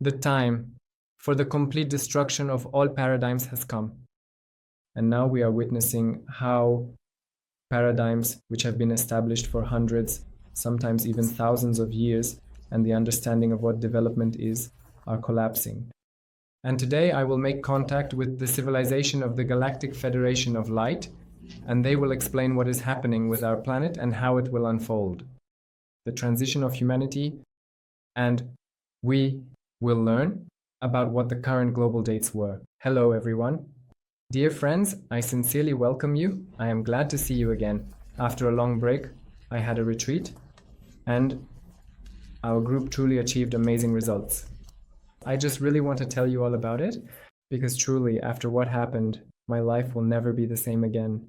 The time for the complete destruction of all paradigms has come. And now we are witnessing how paradigms which have been established for hundreds, sometimes even thousands of years, and the understanding of what development is, are collapsing. And today I will make contact with the civilization of the Galactic Federation of Light, and they will explain what is happening with our planet and how it will unfold. The transition of humanity, and we will learn about what the current global dates were. Hello, everyone. Dear friends, I sincerely welcome you. I am glad to see you again. After a long break, I had a retreat, and our group truly achieved amazing results. I just really want to tell you all about it, because truly, after what happened, my life will never be the same again.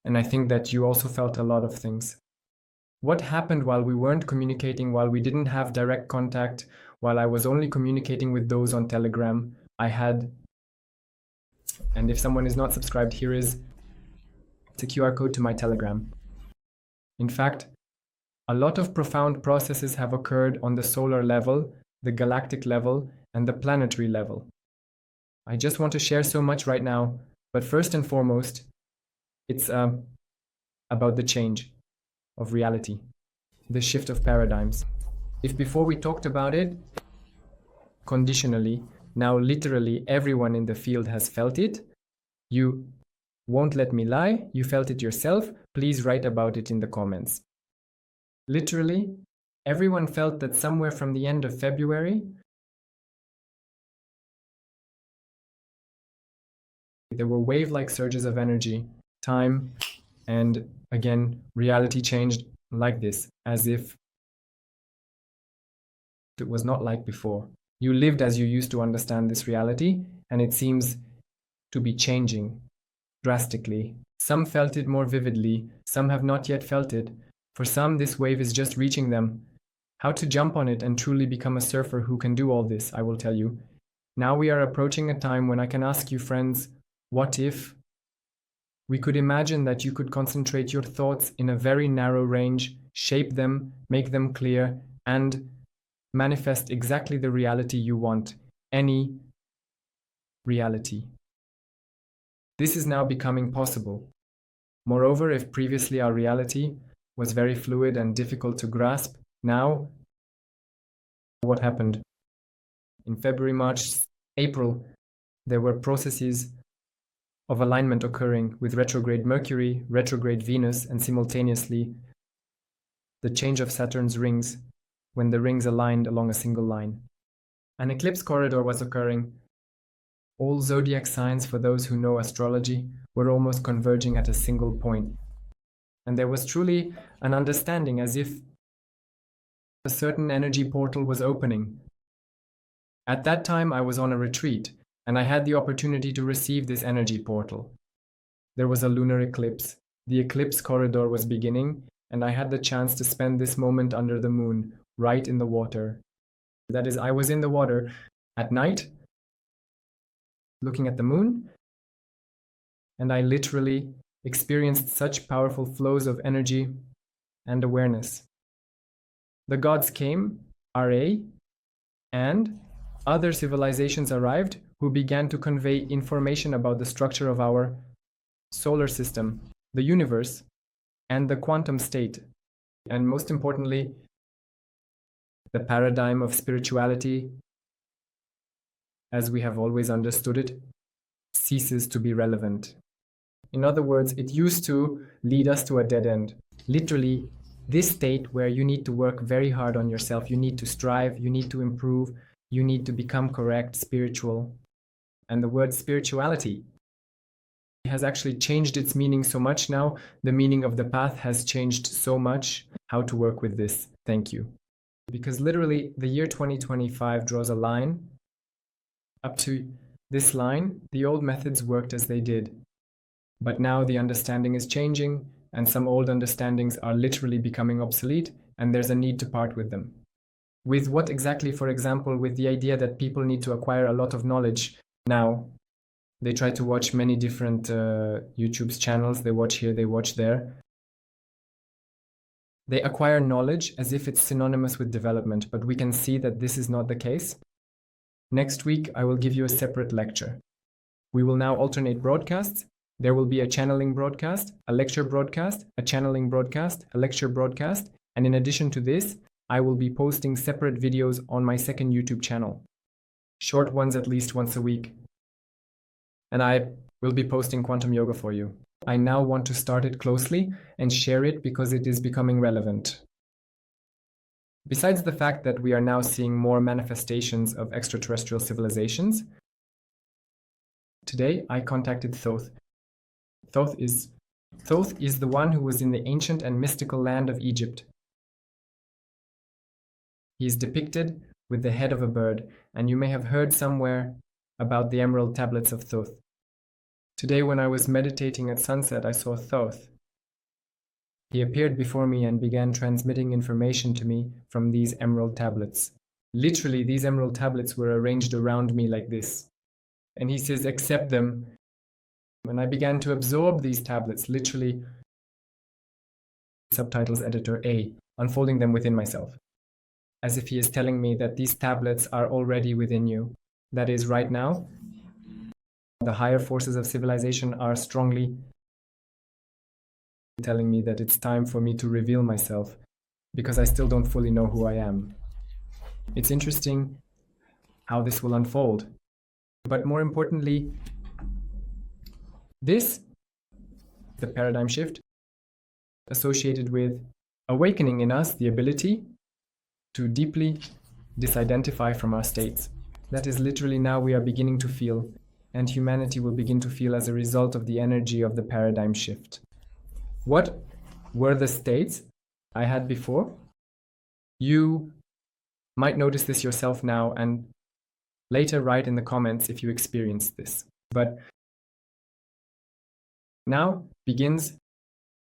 And I think that you also felt a lot of things. What happened while we weren't communicating, while we didn't have direct contact, while I was only communicating with those on Telegram, and if someone is not subscribed, here is the QR code to my Telegram. In fact, a lot of profound processes have occurred on the solar level, the galactic level, and the planetary level. I just want to share so much right now, but first and foremost, it's about the change of reality, the shift of paradigms. If before we talked about it conditionally, now literally everyone in the field has felt it. You won't let me lie, you felt it yourself. Please write about it in the comments. Literally, everyone felt that somewhere from the end of February, there were wave-like surges of energy, time, and again, reality changed like this, as if it was not like before. You lived as you used to understand this reality, and it seems to be changing drastically. Some felt it more vividly, some have not yet felt it. For some, this wave is just reaching them. How to jump on it and truly become a surfer who can do all this, I will tell you. Now we are approaching a time when I can ask you, friends, what if we could imagine that you could concentrate your thoughts in a very narrow range, shape them, make them clear, and manifest exactly the reality you want, any reality. This is now becoming possible. Moreover, if previously our reality was very fluid and difficult to grasp, now what happened? In February, March, April, there were processes of alignment occurring with retrograde Mercury, retrograde Venus, and simultaneously the change of Saturn's rings when the rings aligned along a single line. An eclipse corridor was occurring. All zodiac signs, for those who know astrology, were almost converging at a single point. And there was truly an understanding as if a certain energy portal was opening. At that time, I was on a retreat, and I had the opportunity to receive this energy portal. There was a lunar eclipse. The eclipse corridor was beginning, and I had the chance to spend this moment under the moon, right in the water. That is, I was in the water at night, looking at the moon, and I literally experienced such powerful flows of energy and awareness. The gods came, RA, and other civilizations arrived who began to convey information about the structure of our solar system, the universe, and the quantum state. And most importantly, the paradigm of spirituality, as we have always understood it, ceases to be relevant. In other words, it used to lead us to a dead end. Literally, this state where you need to work very hard on yourself, you need to strive, you need to improve, you need to become correct, spiritual. And the word spirituality has actually changed its meaning so much now. The meaning of the path has changed so much. How to work with this? Thank you. Because literally, the year 2025 draws a line. Up to this line, the old methods worked as they did. But now the understanding is changing, and some old understandings are literally becoming obsolete, and there's a need to part with them. With what exactly? For example, with the idea that people need to acquire a lot of knowledge. Now, they try to watch many different YouTube channels. They watch here, they watch there. They acquire knowledge as if it's synonymous with development, but we can see that this is not the case. Next week, I will give you a separate lecture. We will now alternate broadcasts. There will be a channeling broadcast, a lecture broadcast, a channeling broadcast, a lecture broadcast, and in addition to this, I will be posting separate videos on my second YouTube channel. Short ones at least once a week. And I will be posting quantum yoga for you. I now want to start it closely and share it because it is becoming relevant. Besides the fact that we are now seeing more manifestations of extraterrestrial civilizations, today I contacted Thoth. Thoth is the one who was in the ancient and mystical land of Egypt. He is depicted with the head of a bird, and you may have heard somewhere about the emerald tablets of Thoth. Today, when I was meditating at sunset, I saw Thoth. He appeared before me and began transmitting information to me from these emerald tablets. Literally, these emerald tablets were arranged around me like this. And he says, accept them. And I began to absorb these tablets, literally, subtitles editor A, unfolding them within myself. As if he is telling me that these tablets are already within you. That is, right now, the higher forces of civilization are strongly telling me that it's time for me to reveal myself, because I still don't fully know who I am. It's interesting how this will unfold. But more importantly, this, the paradigm shift, associated with awakening in us the ability to deeply disidentify from our states. That is literally now we are beginning to feel, and humanity will begin to feel as a result of the energy of the paradigm shift. What were the states I had before? You might notice this yourself now and later write in the comments if you experienced this. But now begins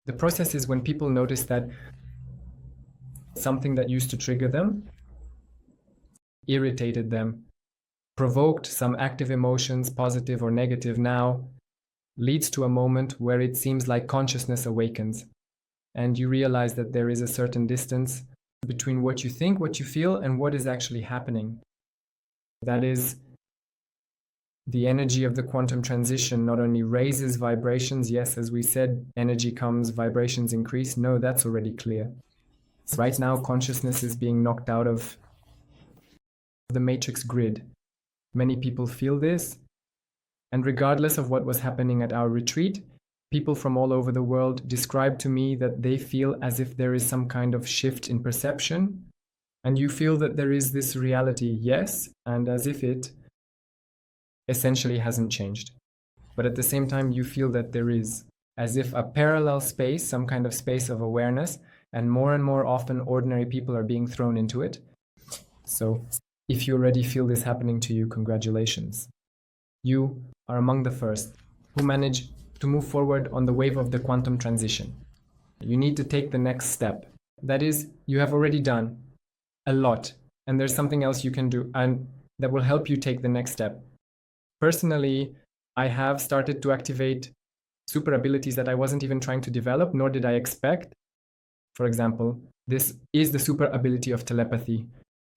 the process is when people notice that something that used to trigger them, irritated them, provoked some active emotions, positive or negative, now leads to a moment where it seems like consciousness awakens. And you realize that there is a certain distance between what you think, what you feel, and what is actually happening. That is, the energy of the quantum transition not only raises vibrations, yes, as we said, energy comes, vibrations increase. No, that's already clear. Right now, consciousness is being knocked out of the matrix grid. Many people feel this, and regardless of what was happening at our retreat, people from all over the world describe to me that they feel as if there is some kind of shift in perception, and you feel that there is this reality, yes, and as if it essentially hasn't changed. But at the same time, you feel that there is, as if a parallel space, some kind of space of awareness, and more often ordinary people are being thrown into it. So if you already feel this happening to you, congratulations. You are among the first who manage to move forward on the wave of the quantum transition. You need to take the next step. That is, you have already done a lot, and there's something else you can do and that will help you take the next step. Personally, I have started to activate super abilities that I wasn't even trying to develop, nor did I expect. For example, this is the super ability of telepathy.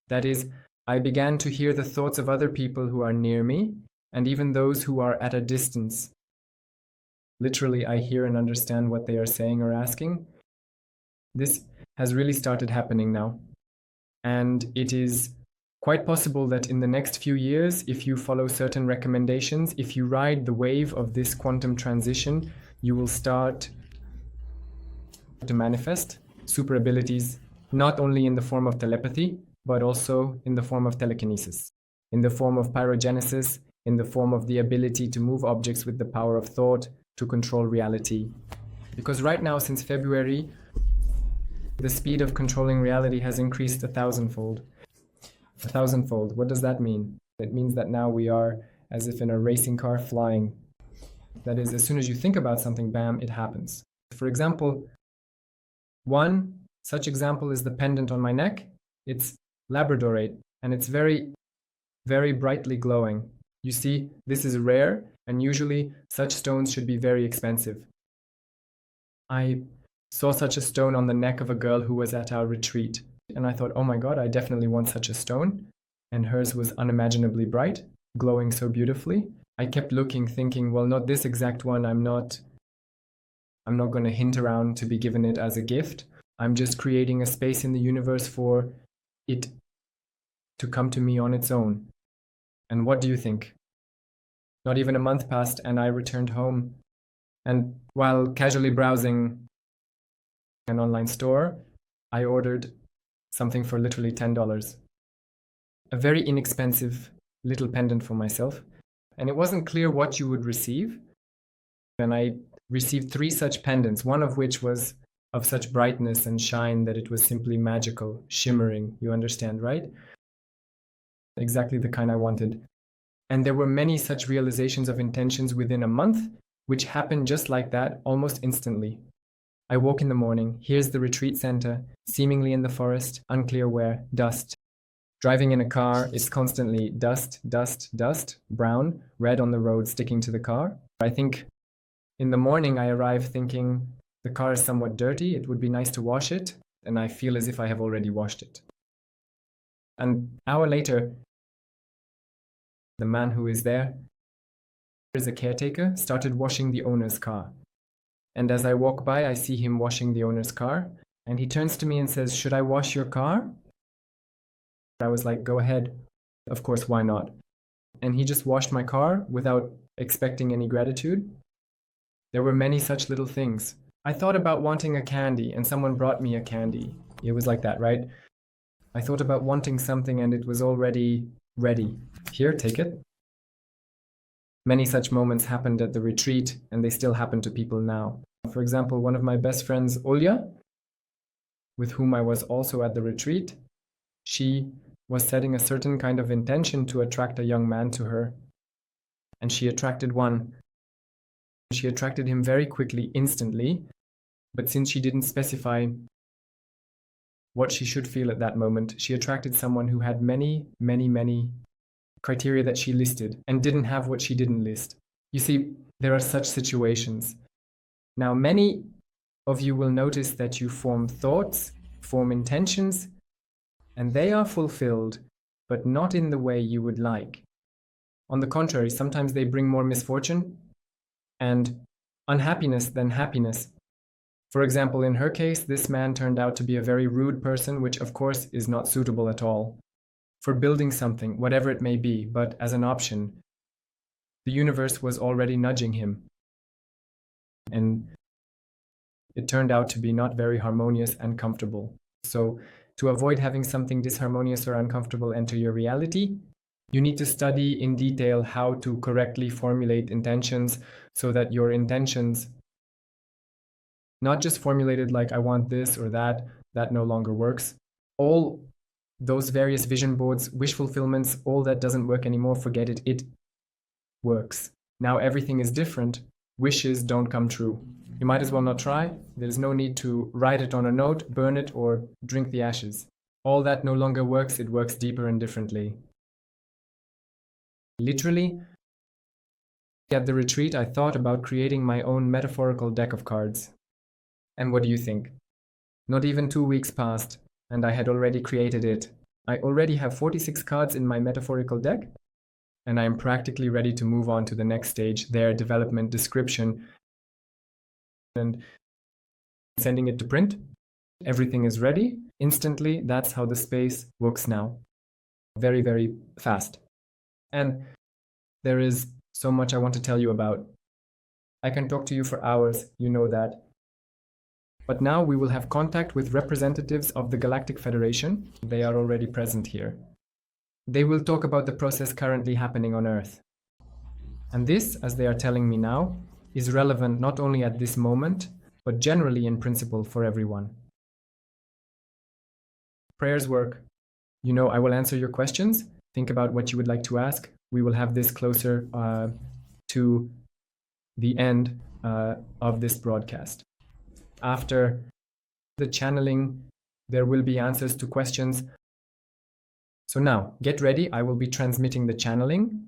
That is, I began to hear the thoughts of other people who are near me, and even those who are at a distance. Literally, I hear and understand what they are saying or asking. This has really started happening now. And it is quite possible that in the next few years, if you follow certain recommendations, if you ride the wave of this quantum transition, you will start to manifest super abilities, not only in the form of telepathy, but also in the form of telekinesis, in the form of pyrogenesis, in the form of the ability to move objects with the power of thought, to control reality. Because right now, since February, the speed of controlling reality has increased 1,000-fold. 1,000-fold. What does that mean? It means that now we are as if in a racing car flying. That is, as soon as you think about something, bam, it happens. For example, one such example is the pendant on my neck. It's labradorite, and it's very, very brightly glowing. You see, this is rare, and usually such stones should be very expensive. I saw such a stone on the neck of a girl who was at our retreat, and I thought, oh my God, I definitely want such a stone. and hers was unimaginably bright, glowing so beautifully. I kept looking, thinking, well, not this exact one. I'm not going to hint around to be given it as a gift. I'm just creating a space in the universe for it to come to me on its own. And what do you think? Not even a month passed, and I returned home. And while casually browsing an online store, I ordered something for literally $10. A very inexpensive little pendant for myself. And it wasn't clear what you would receive. And I received 3 such pendants, one of which was of such brightness and shine that it was simply magical, shimmering. You understand, right? Exactly the kind I wanted. And there were many such realizations of intentions within a month, which happened just like that, almost instantly. I woke in the morning. Here's the retreat center, seemingly in the forest, unclear where, dust. Driving in a car is constantly dust, dust, dust, brown, red on the road sticking to the car. I think in the morning I arrive thinking the car is somewhat dirty. It would be nice to wash it. And I feel as if I have already washed it. An hour later, the man who is there, is a caretaker, started washing the owner's car. And as I walk by, I see him washing the owner's car. And he turns to me and says, "Should I wash your car?" I was like, "Go ahead. Of course, why not?" And he just washed my car without expecting any gratitude. There were many such little things. I thought about wanting a candy, and someone brought me a candy. It was like that, right? I thought about wanting something, and it was already ready. Here, take it. Many such moments happened at the retreat, and they still happen to people now. For example, one of my best friends, Olya, with whom I was also at the retreat, she was setting a certain kind of intention to attract a young man to her. And she attracted one. She attracted him very quickly, instantly. But since she didn't specify what she should feel at that moment, she attracted someone who had many, many, many criteria that she listed and didn't have what she didn't list. You see, there are such situations. Now, many of you will notice that you form thoughts, form intentions, and they are fulfilled, but not in the way you would like. On the contrary, sometimes they bring more misfortune and unhappiness than happiness. For example, in her case, this man turned out to be a very rude person, which of course is not suitable at all for building something, whatever it may be, but as an option. The universe was already nudging him. And it turned out to be not very harmonious and comfortable. So to avoid having something disharmonious or uncomfortable enter your reality, you need to study in detail how to correctly formulate intentions so that your intentions, not just formulated like I want this or that no longer works. All those various vision boards, wish fulfillments, all that doesn't work anymore, forget it, it works. Now everything is different. Wishes don't come true. You might as well not try. There's no need to write it on a note, burn it, or drink the ashes. All that no longer works. It works deeper and differently. Literally, at the retreat, I thought about creating my own metaphorical deck of cards. And what do you think? Not even 2 weeks passed, and I had already created it. I already have 46 cards in my metaphorical deck, and I am practically ready to move on to the next stage, their development, description, and sending it to print. Everything is ready instantly. That's how the space works now. Very, very fast. And there is so much I want to tell you about. I can talk to you for hours, you know that. But now we will have contact with representatives of the Galactic Federation. They are already present here. They will talk about the process currently happening on Earth. And this, as they are telling me now, is relevant not only at this moment, but generally in principle for everyone. Prayers work. You know, I will answer your questions. Think about what you would like to ask. We will have this closer to the end of this broadcast. After the channeling, there will be answers to questions. So now, get ready. I will be transmitting the channeling.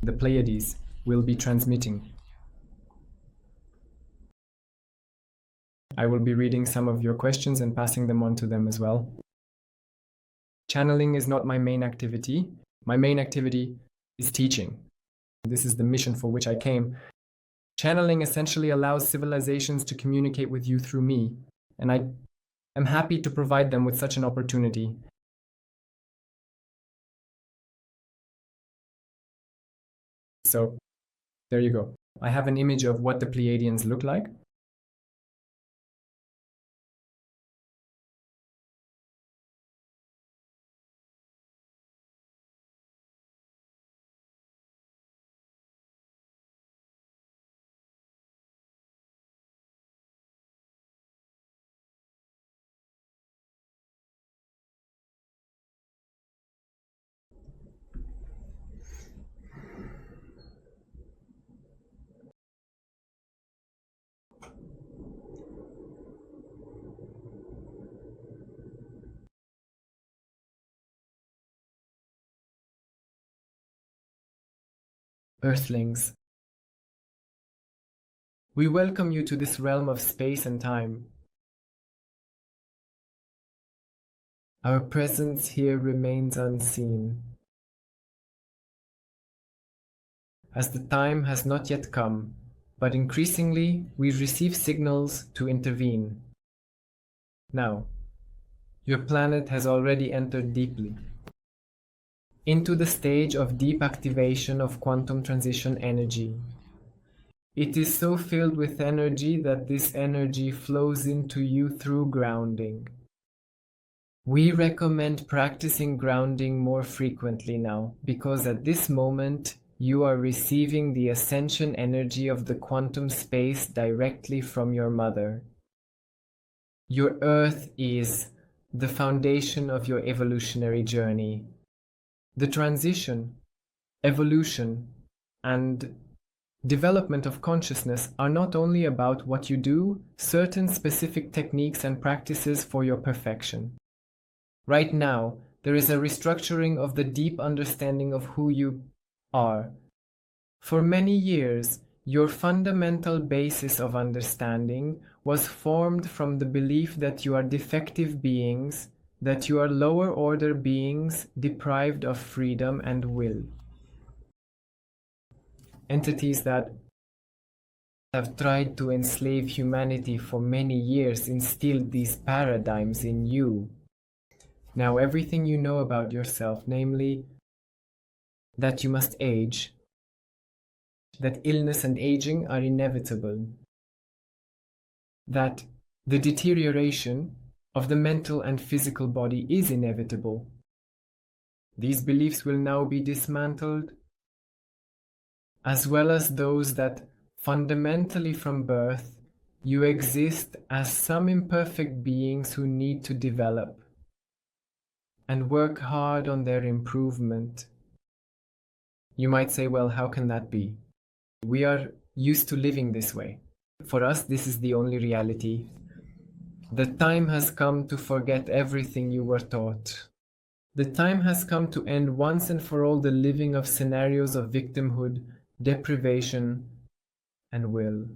The Pleiades will be transmitting. I will be reading some of your questions and passing them on to them as well. Channeling is not my main activity. My main activity is teaching. This is the mission for which I came. Channeling essentially allows civilizations to communicate with you through me, and I am happy to provide them with such an opportunity. So, there you go. I have an image of what the Pleiadians look like. Earthlings, we welcome you to this realm of space and time. Our presence here remains unseen, as the time has not yet come, but increasingly we receive signals to intervene. Now, your planet has already entered deeply into the stage of deep activation of quantum transition energy. It is so filled with energy that this energy flows into you through grounding. We recommend practicing grounding more frequently now, because at this moment you are receiving the ascension energy of the quantum space directly from your mother. Your Earth is the foundation of your evolutionary journey. The transition, evolution, and development of consciousness are not only about what you do, certain specific techniques and practices for your perfection. Right now, there is a restructuring of the deep understanding of who you are. For many years, your fundamental basis of understanding was formed from the belief that you are defective beings, that you are lower order beings deprived of freedom and will. Entities that have tried to enslave humanity for many years instilled these paradigms in you. Now everything you know about yourself, namely that you must age, that illness and aging are inevitable, that the deterioration of the mental and physical body is inevitable. These beliefs will now be dismantled, as well as those that fundamentally from birth you exist as some imperfect beings who need to develop and work hard on their improvement. You might say, well, how can that be? We are used to living this way. For us, this is the only reality. The time has come to forget everything you were taught. The time has come to end once and for all the living of scenarios of victimhood, deprivation, and will.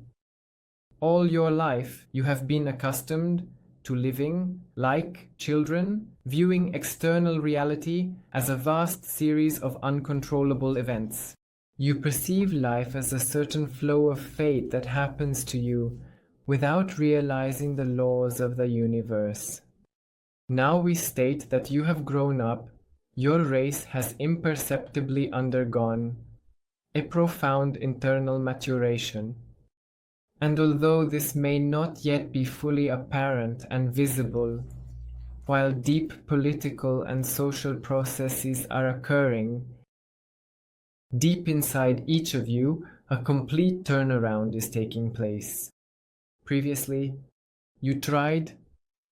All your life, you have been accustomed to living, like children, viewing external reality as a vast series of uncontrollable events. You perceive life as a certain flow of fate that happens to you without realizing the laws of the universe. Now we state that you have grown up, your race has imperceptibly undergone a profound internal maturation. And although this may not yet be fully apparent and visible, while deep political and social processes are occurring, deep inside each of you, a complete turnaround is taking place. Previously, you tried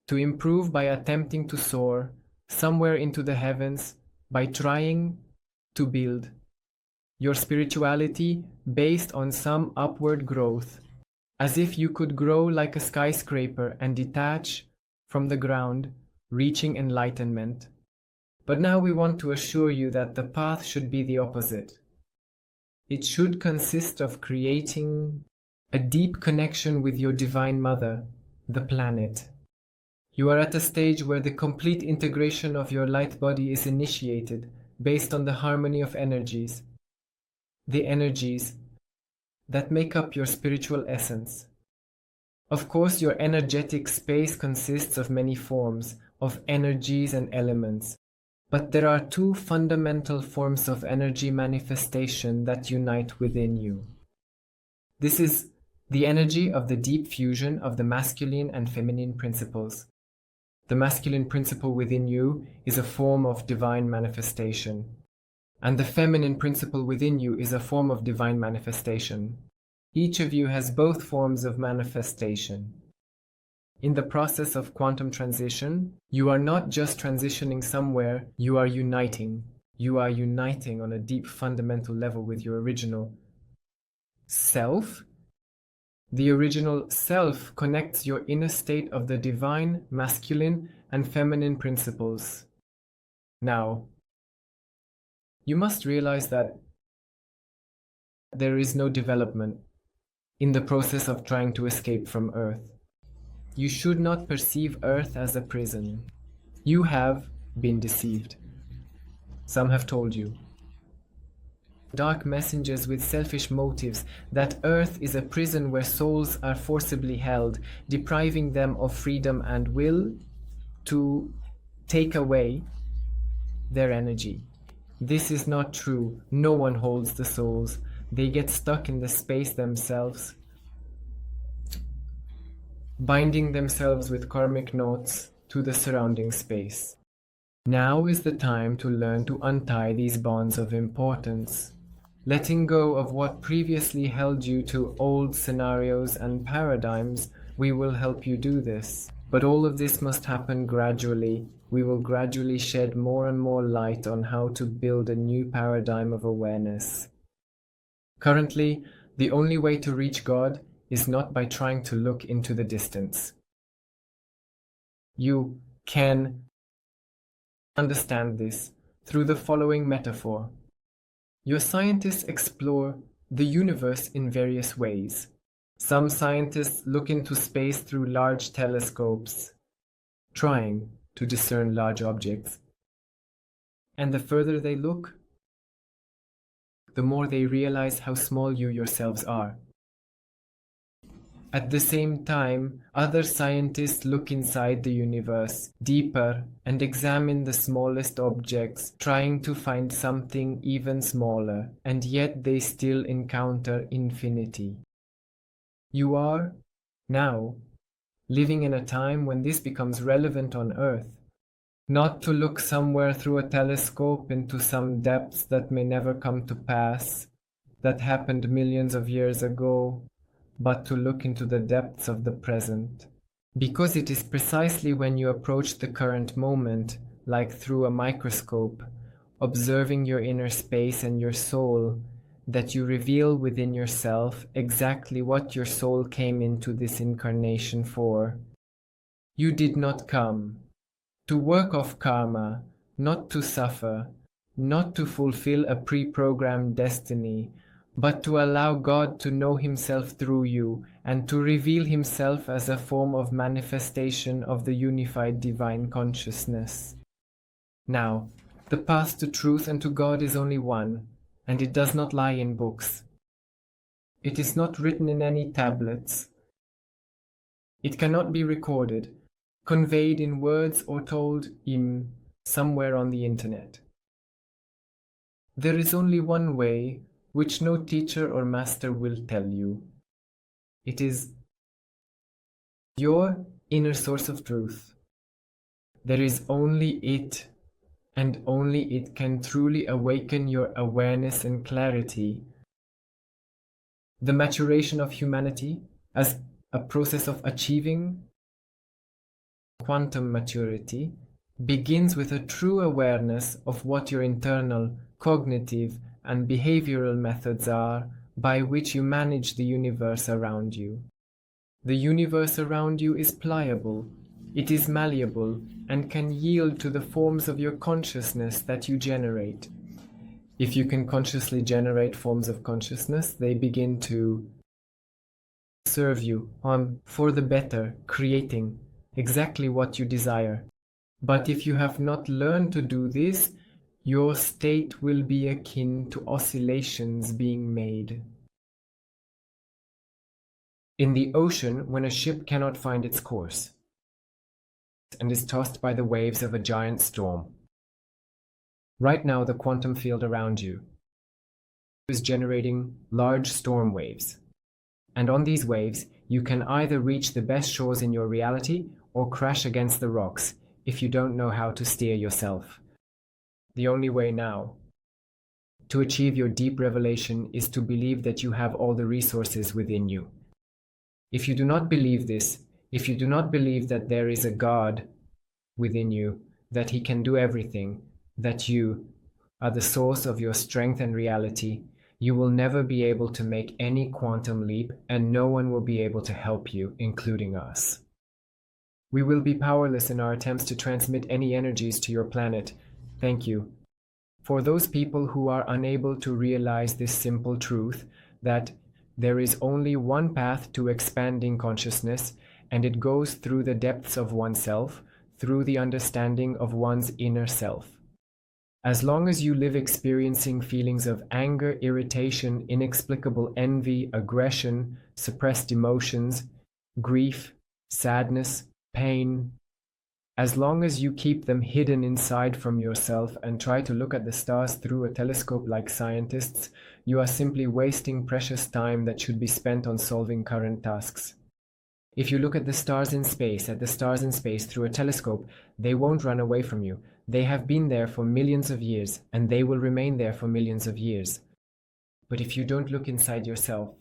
to improve by attempting to soar somewhere into the heavens, by trying to build your spirituality based on some upward growth, as if you could grow like a skyscraper and detach from the ground, reaching enlightenment. But now we want to assure you that the path should be the opposite. It should consist of creating a deep connection with your Divine Mother, the planet. You are at a stage where the complete integration of your light body is initiated based on the harmony of energies, the energies that make up your spiritual essence. Of course, your energetic space consists of many forms of energies and elements, but there are two fundamental forms of energy manifestation that unite within you. This is the energy of the deep fusion of the masculine and feminine principles. The masculine principle within you is a form of divine manifestation, and the feminine principle within you is a form of divine manifestation. Each of you has both forms of manifestation. In the process of quantum transition, you are not just transitioning somewhere, you are uniting. You are uniting on a deep fundamental level with your original self. The original self connects your inner state of the divine, masculine, and feminine principles. Now, you must realize that there is no development in the process of trying to escape from Earth. You should not perceive Earth as a prison. You have been deceived. Some have told you. Dark messengers with selfish motives that Earth is a prison where souls are forcibly held, depriving them of freedom and will to take away their energy. This is not true. No one holds the souls. They get stuck in the space themselves, binding themselves with karmic knots to the surrounding space. Now is the time to learn to untie these bonds of importance. Letting go of what previously held you to old scenarios and paradigms, we will help you do this. But all of this must happen gradually. We will gradually shed more and more light on how to build a new paradigm of awareness. Currently, the only way to reach God is not by trying to look into the distance. You can understand this through the following metaphor. Your scientists explore the universe in various ways. Some scientists look into space through large telescopes, trying to discern large objects. And the further they look, the more they realize how small you yourselves are. At the same time, other scientists look inside the universe, deeper, and examine the smallest objects, trying to find something even smaller, and yet they still encounter infinity. You are, now, living in a time when this becomes relevant on Earth. Not to look somewhere through a telescope into some depths that may never come to pass, that happened millions of years ago, but to look into the depths of the present. Because it is precisely when you approach the current moment, like through a microscope, observing your inner space and your soul, that you reveal within yourself exactly what your soul came into this incarnation for. You did not come to work off karma, not to suffer, not to fulfill a pre-programmed destiny, but to allow God to know Himself through you and to reveal Himself as a form of manifestation of the unified divine consciousness. Now, the path to truth and to God is only one, and it does not lie in books. It is not written in any tablets. It cannot be recorded, conveyed in words or told in somewhere on the internet. There is only one way which no teacher or master will tell you. It is your inner source of truth. There is only it, and only it can truly awaken your awareness and clarity. The maturation of humanity as a process of achieving quantum maturity begins with a true awareness of what your internal, cognitive, and behavioral methods are by which you manage the universe around you. The universe around you is pliable, it is malleable, and can yield to the forms of your consciousness that you generate. If you can consciously generate forms of consciousness, they begin to serve you for the better, creating exactly what you desire. But if you have not learned to do this, your state will be akin to oscillations being made. In the ocean, when a ship cannot find its course and is tossed by the waves of a giant storm. Right now, the quantum field around you is generating large storm waves. And on these waves, you can either reach the best shores in your reality or crash against the rocks if you don't know how to steer yourself. The only way now to achieve your deep revelation is to believe that you have all the resources within you. If you do not believe this, if you do not believe that there is a God within you, that He can do everything, that you are the source of your strength and reality, you will never be able to make any quantum leap, and no one will be able to help you, including us. We will be powerless in our attempts to transmit any energies to your planet. Thank you. For those people who are unable to realize this simple truth, that there is only one path to expanding consciousness, and it goes through the depths of oneself, through the understanding of one's inner self. As long as you live experiencing feelings of anger, irritation, inexplicable envy, aggression, suppressed emotions, grief, sadness, pain, as long as you keep them hidden inside from yourself and try to look at the stars through a telescope like scientists, you are simply wasting precious time that should be spent on solving current tasks. If you look at the stars in space, through a telescope, they won't run away from you. They have been there for millions of years, and they will remain there for millions of years. But if you don't look inside yourself,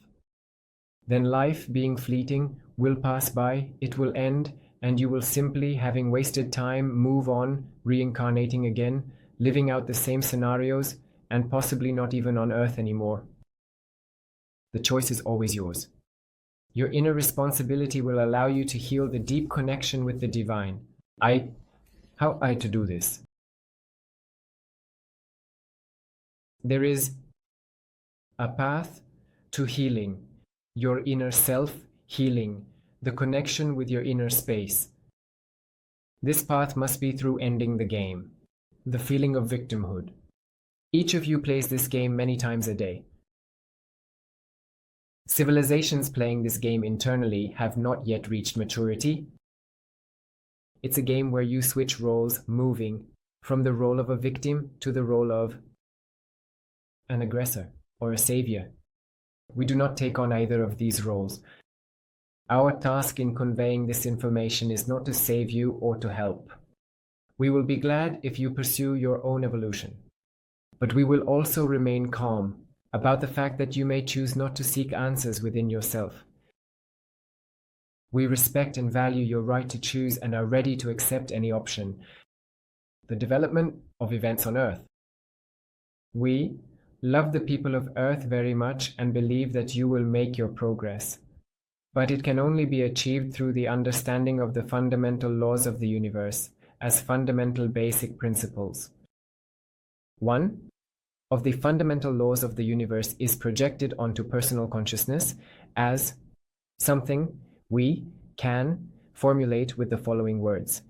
then life, being fleeting, will pass by, it will end, and you will simply, having wasted time, move on, reincarnating again, living out the same scenarios, and possibly not even on Earth anymore. The choice is always yours. Your inner responsibility will allow you to heal the deep connection with the divine. How am I to do this? There is a path to healing, your inner self healing, the connection with your inner space. This path must be through ending the game, the feeling of victimhood. Each of you plays this game many times a day. Civilizations playing this game internally have not yet reached maturity. It's a game where you switch roles, moving from the role of a victim to the role of an aggressor or a savior. We do not take on either of these roles. Our task in conveying this information is not to save you or to help. We will be glad if you pursue your own evolution. But we will also remain calm about the fact that you may choose not to seek answers within yourself. We respect and value your right to choose and are ready to accept any option. The development of events on Earth. We love the people of Earth very much and believe that you will make your progress. But it can only be achieved through the understanding of the fundamental laws of the universe as fundamental basic principles. One of the fundamental laws of the universe is projected onto personal consciousness as something we can formulate with the following words.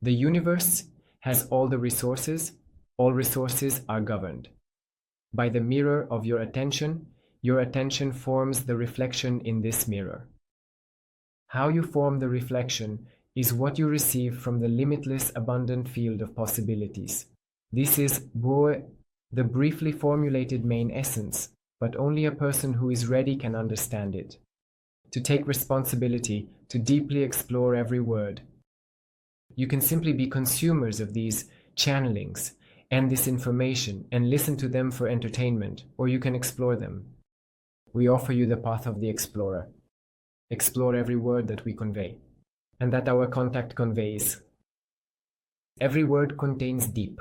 The universe has all the resources. All resources are governed. By the mirror of your attention forms the reflection in this mirror. How you form the reflection is what you receive from the limitless abundant field of possibilities. This is the briefly formulated main essence, but only a person who is ready can understand it. To take responsibility, to deeply explore every word. You can simply be consumers of these channelings and this information and listen to them for entertainment, or you can explore them. We offer you the path of the explorer. Explore every word that we convey, and that our contact conveys. Every word contains deep,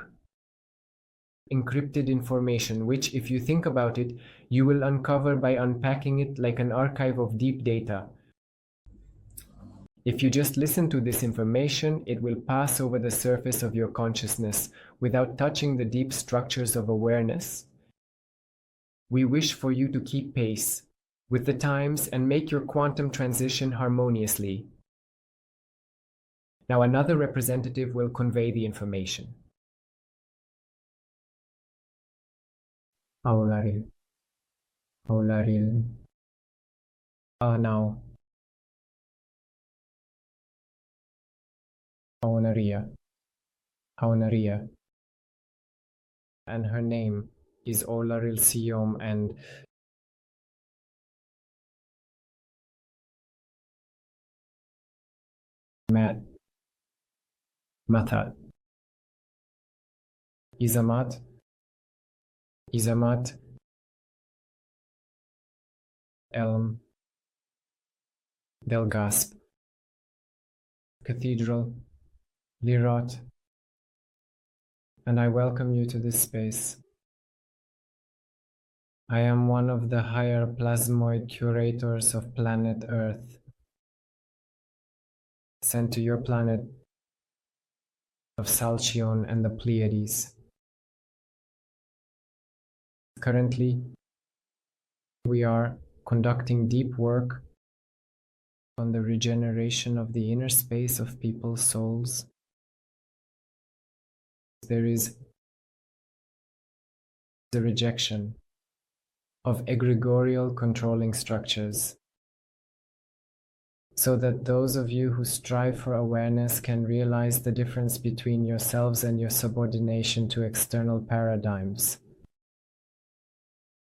encrypted information, which, if you think about it, you will uncover by unpacking it like an archive of deep data. If you just listen to this information, it will pass over the surface of your consciousness without touching the deep structures of awareness. We wish for you to keep pace with the times and make your quantum transition harmoniously. Now another representative will convey the information. Aularil. Aularil. Now. Aunaria. Aunaria. And her name is Aularil Siom and Matt. Mathat. Izamat. Izamat. Elm. Delgasp. Cathedral. Lirot. And I welcome you to this space. I am one of the higher plasmoid curators of planet Earth, sent to your planet of Salchion and the Pleiades. Currently, we are conducting deep work on the regeneration of the inner space of people's souls. There is the rejection of egregorial controlling structures, so that those of you who strive for awareness can realize the difference between yourselves and your subordination to external paradigms.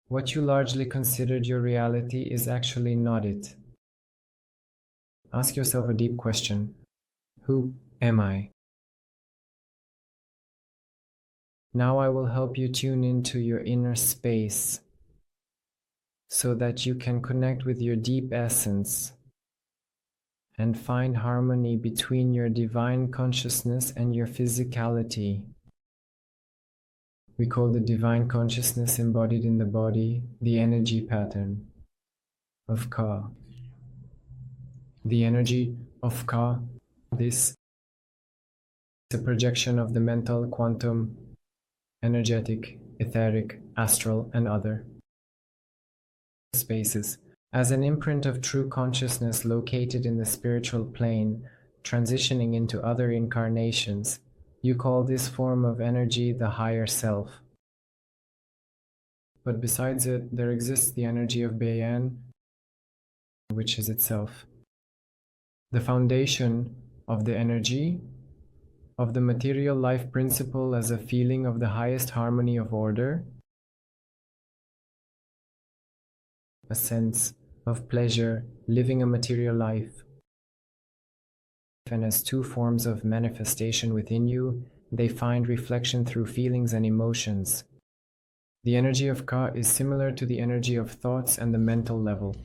What you largely considered your reality is actually not it. Ask yourself a deep question. Who am I? Now I will help you tune into your inner space so that you can connect with your deep essence and find harmony between your divine consciousness and your physicality. We call the divine consciousness embodied in the body the energy pattern of Ka. The energy of Ka, this is a projection of the mental, quantum, energetic, etheric, astral, and other spaces. As an imprint of true consciousness located in the spiritual plane, transitioning into other incarnations, you call this form of energy the higher self. But besides it, there exists the energy of Bayan, which is itself. The foundation of the energy of the material life principle as a feeling of the highest harmony of order, a sense of pleasure living a material life. And as two forms of manifestation within you, they find reflection through feelings and emotions. The energy of Ka is similar to the energy of thoughts and the mental level.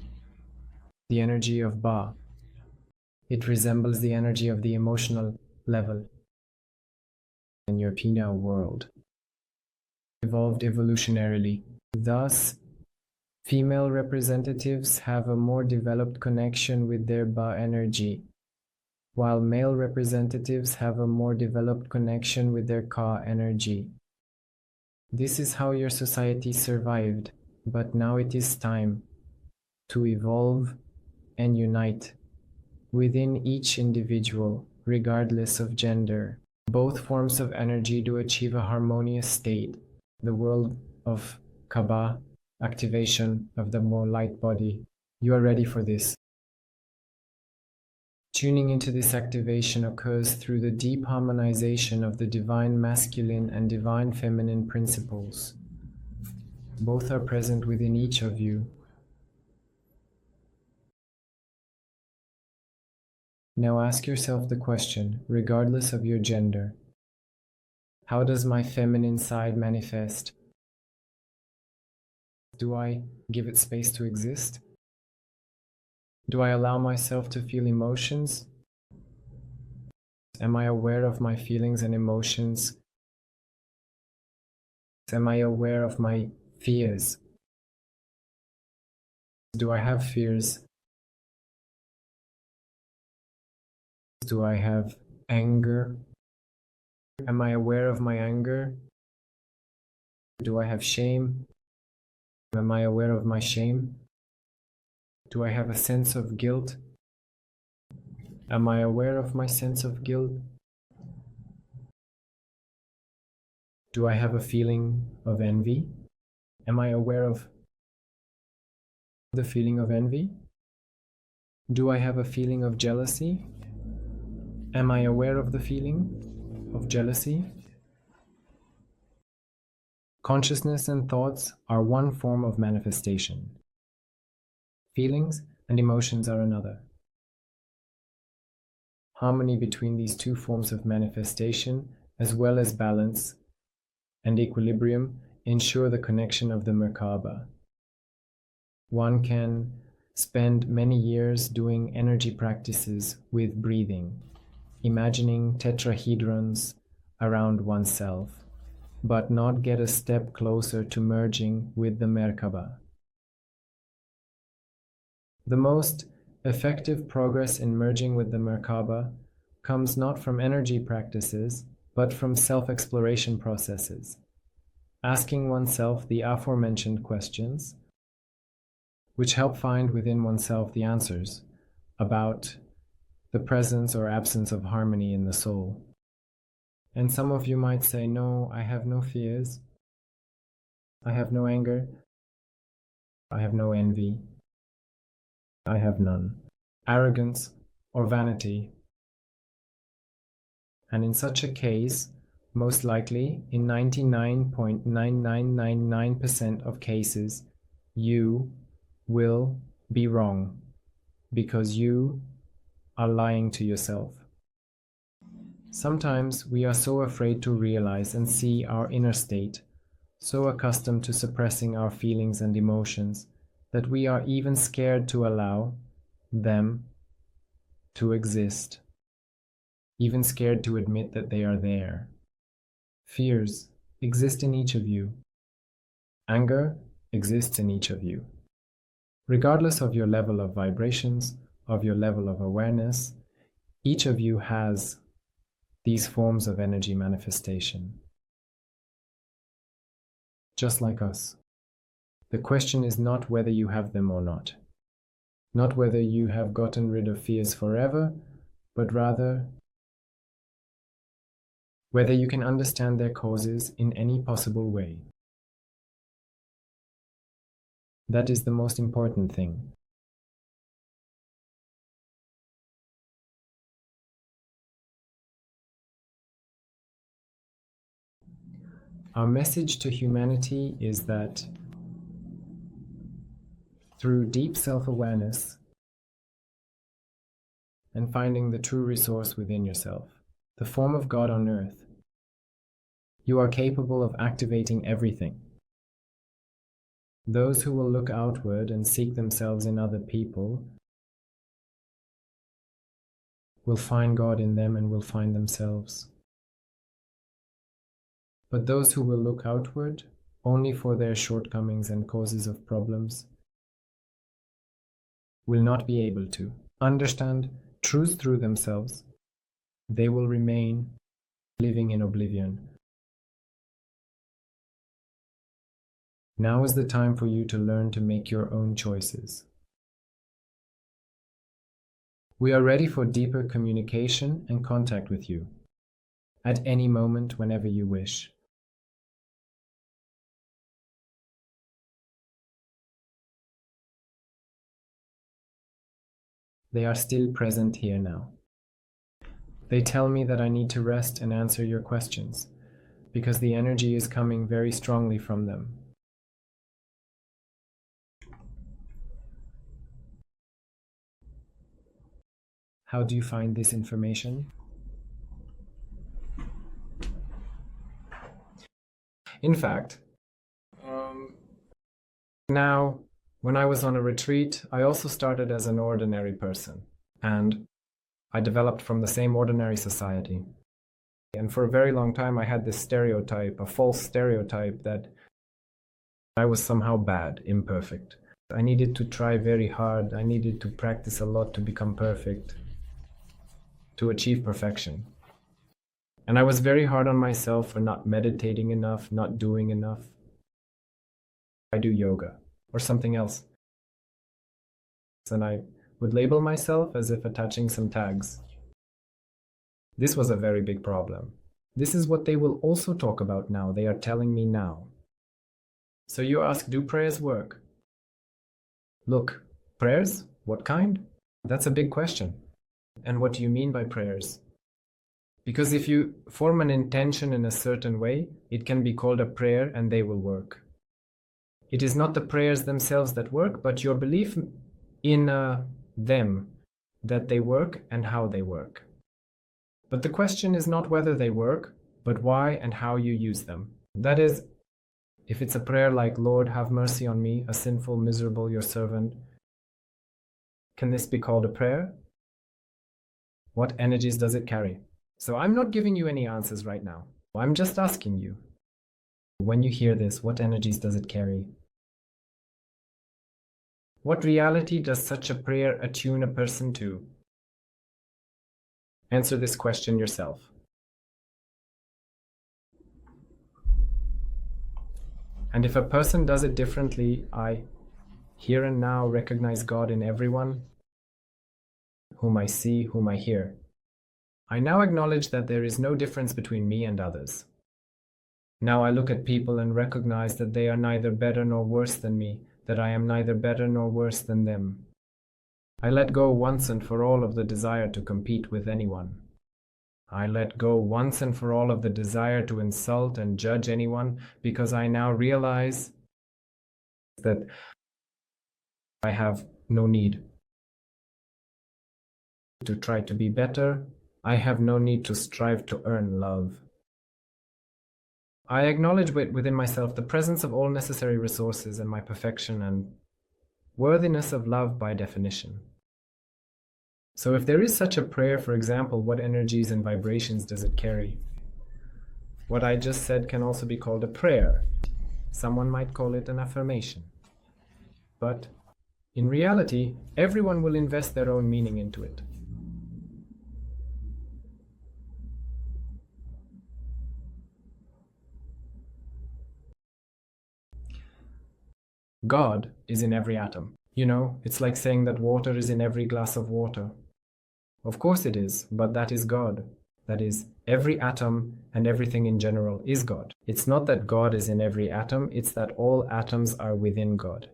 The energy of Ba. It resembles the energy of the emotional level. In your Pina world, evolved evolutionarily. Thus, female representatives have a more developed connection with their Ba energy, while male representatives have a more developed connection with their Ka energy. This is how your society survived, but now it is time to evolve and unite within each individual, regardless of gender. Both forms of energy do achieve a harmonious state, the world of Kaba, activation of the more light body. You are ready for this. Tuning into this activation occurs through the deep harmonization of the divine masculine and divine feminine principles. Both are present within each of you. Now ask yourself the question, regardless of your gender, how does my feminine side manifest? Do I give it space to exist? Do I allow myself to feel emotions? Am I aware of my feelings and emotions? Am I aware of my fears? Do I have fears? Do I have anger? Am I aware of my anger? Do I have shame? Am I aware of my shame? Do I have a sense of guilt? Am I aware of my sense of guilt? Do I have a feeling of envy? Am I aware of the feeling of envy? Do I have a feeling of jealousy? Am I aware of the feeling of jealousy? Consciousness and thoughts are one form of manifestation. Feelings and emotions are another. Harmony between these two forms of manifestation, as well as balance and equilibrium, ensure the connection of the Merkaba. One can spend many years doing energy practices with breathing, imagining tetrahedrons around oneself, but not get a step closer to merging with the Merkaba. The most effective progress in merging with the Merkaba comes not from energy practices, but from self-exploration processes, asking oneself the aforementioned questions, which help find within oneself the answers about the presence or absence of harmony in the soul. And some of you might say, no, I have no fears, I have no anger, I have no envy, I have none arrogance or vanity. And in such a case, most likely, in 99.9999% of cases, you will be wrong because you are lying to yourself. Sometimes we are so afraid to realize and see our inner state, so accustomed to suppressing our feelings and emotions, that we are even scared to allow them to exist, even scared to admit that they are there. Fears exist in each of you. Anger exists in each of you. Regardless of your level of vibrations, of your level of awareness, each of you has these forms of energy manifestation. Just like us. The question is not whether you have them or not whether you have gotten rid of fears forever, but rather whether you can understand their causes in any possible way. That is the most important thing. Our message to humanity is that through deep self-awareness and finding the true resource within yourself, the form of God on earth, you are capable of activating everything. Those who will look outward and seek themselves in other people will find God in them and will find themselves. But those who will look outward only for their shortcomings and causes of problems will not be able to understand truth through themselves. They will remain living in oblivion. Now is the time for you to learn to make your own choices. We are ready for deeper communication and contact with you at any moment, whenever you wish. They are still present here now. They tell me that I need to rest and answer your questions, because the energy is coming very strongly from them. How do you find this information? In fact, now, when I was on a retreat, I also started as an ordinary person, and I developed from the same ordinary society. And for a very long time, I had this stereotype, a false stereotype, that I was somehow bad, imperfect. I needed to try very hard. I needed to practice a lot to become perfect, to achieve perfection. And I was very hard on myself for not meditating enough, not doing enough. I do yoga or something else. And I would label myself as if attaching some tags. This was a very big problem. This is what they will also talk about now. They are telling me now. So you ask, do prayers work? Look, prayers? What kind? That's a big question. And what do you mean by prayers? Because if you form an intention in a certain way, it can be called a prayer and they will work. It is not the prayers themselves that work, but your belief in them, that they work and how they work. But the question is not whether they work, but why and how you use them. That is, if it's a prayer like, Lord, have mercy on me, a sinful, miserable, your servant, can this be called a prayer? What energies does it carry? So I'm not giving you any answers right now. I'm just asking you, when you hear this, what energies does it carry? What reality does such a prayer attune a person to? Answer this question yourself. And if a person does it differently, I here and now recognize God in everyone whom I see, whom I hear. I now acknowledge that there is no difference between me and others. Now I look at people and recognize that they are neither better nor worse than me, that I am neither better nor worse than them. I let go once and for all of the desire to compete with anyone. I let go once and for all of the desire to insult and judge anyone, because I now realize that I have no need to try to be better. I have no need to strive to earn love. I acknowledge within myself the presence of all necessary resources and my perfection and worthiness of love by definition. So if there is such a prayer, for example, what energies and vibrations does it carry? What I just said can also be called a prayer. Someone might call it an affirmation. But in reality, everyone will invest their own meaning into it. God is in every atom. You know, it's like saying that water is in every glass of water. Of course it is, but that is God. That is, every atom and everything in general is God. It's not that God is in every atom, it's that all atoms are within God.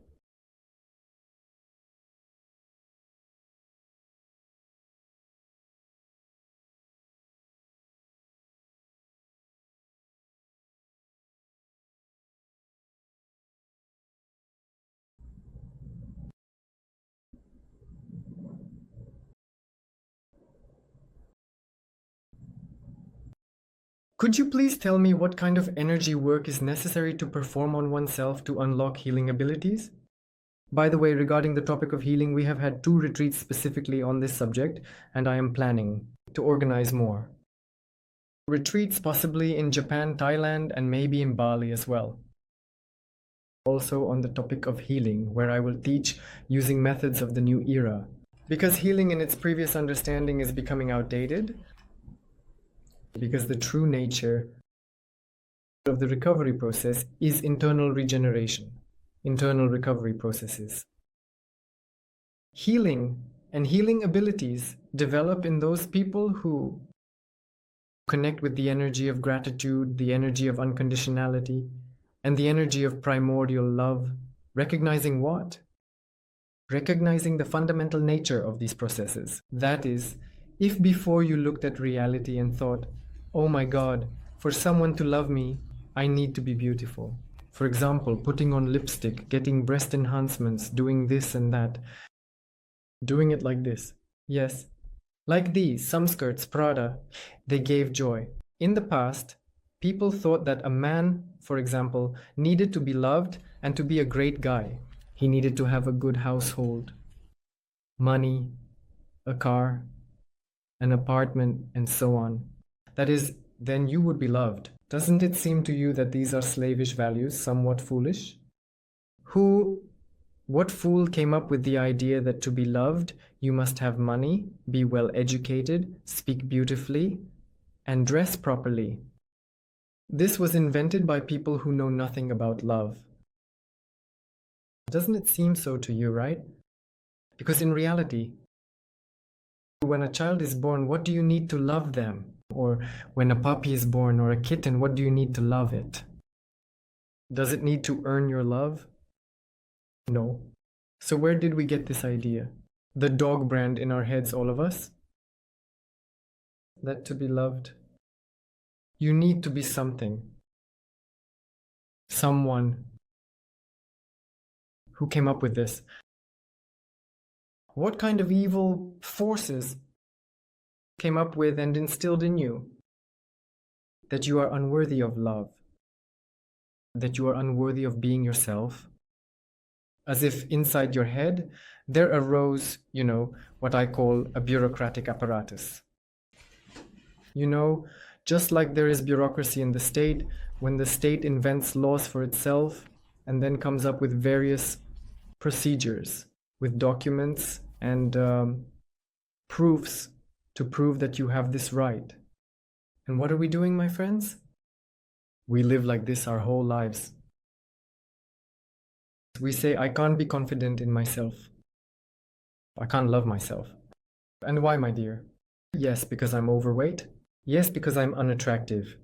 Could you please tell me what kind of energy work is necessary to perform on oneself to unlock healing abilities? By the way, regarding the topic of healing, we have had 2 retreats specifically on this subject, and I am planning to organize more. Retreats possibly in Japan, Thailand, and maybe in Bali as well. Also on the topic of healing, where I will teach using methods of the new era. Because healing in its previous understanding is becoming outdated, because the true nature of the recovery process is internal regeneration, internal recovery processes. Healing and healing abilities develop in those people who connect with the energy of gratitude, the energy of unconditionality, and the energy of primordial love. Recognizing what? Recognizing the fundamental nature of these processes. That is, if before you looked at reality and thought, oh my God, for someone to love me, I need to be beautiful. For example, putting on lipstick, getting breast enhancements, doing this and that. Doing it like this. Yes. Like these, some skirts, Prada, they gave joy. In the past, people thought that a man, for example, needed to be loved and to be a great guy. He needed to have a good household, money, a car, an apartment, and so on. That is, then you would be loved. Doesn't it seem to you that these are slavish values, somewhat foolish? What fool came up with the idea that to be loved, you must have money, be well educated, speak beautifully, and dress properly? This was invented by people who know nothing about love. Doesn't it seem so to you, right? Because in reality, when a child is born, what do you need to love them? Or when a puppy is born or a kitten, what do you need to love it? Does it need to earn your love? No. So where did we get this idea? The dog brand in our heads, all of us? That to be loved, you need to be something. Someone who came up with this. What kind of evil forces came up with and instilled in you that you are unworthy of love, that you are unworthy of being yourself? As if inside your head there arose, what I call a bureaucratic apparatus. Just like there is bureaucracy in the state, when the state invents laws for itself and then comes up with various procedures, with documents and proofs to prove that you have this right. And what are we doing, my friends? We live like this our whole lives. We say, I can't be confident in myself. I can't love myself. And why, my dear? Yes, because I'm overweight. Yes, because I'm unattractive.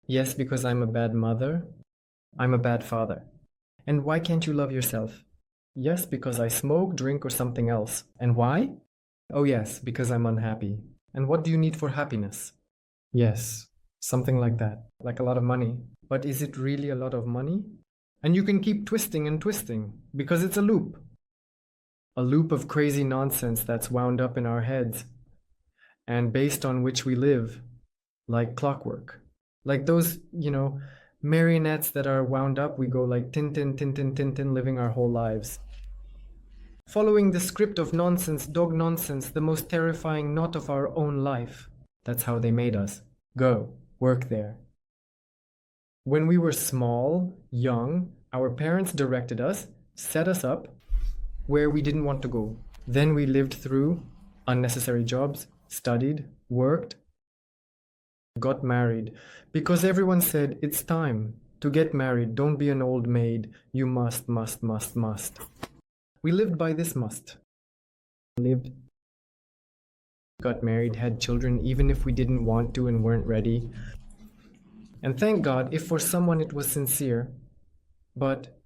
Yes, because I'm a bad mother. I'm a bad father. And why can't you love yourself? Yes, because I smoke, drink, or something else. And why? Oh yes, because I'm unhappy. And what do you need for happiness? Yes, something like that. Like a lot of money. But is it really a lot of money? And you can keep twisting and twisting, because it's a loop. A loop of crazy nonsense that's wound up in our heads, and based on which we live, like clockwork. Like those, marionettes that are wound up, we go like Tintin, Tintin, Tintin, living our whole lives. Following the script of nonsense, dog nonsense, the most terrifying knot of our own life. That's how they made us. Go, work there. When we were small, young, our parents directed us, set us up where we didn't want to go. Then we lived through unnecessary jobs, studied, worked, got married, because everyone said, it's time to get married. Don't be an old maid. You must. We lived by this must. Lived, got married, had children, even if we didn't want to and weren't ready. And thank God if for someone it was sincere, but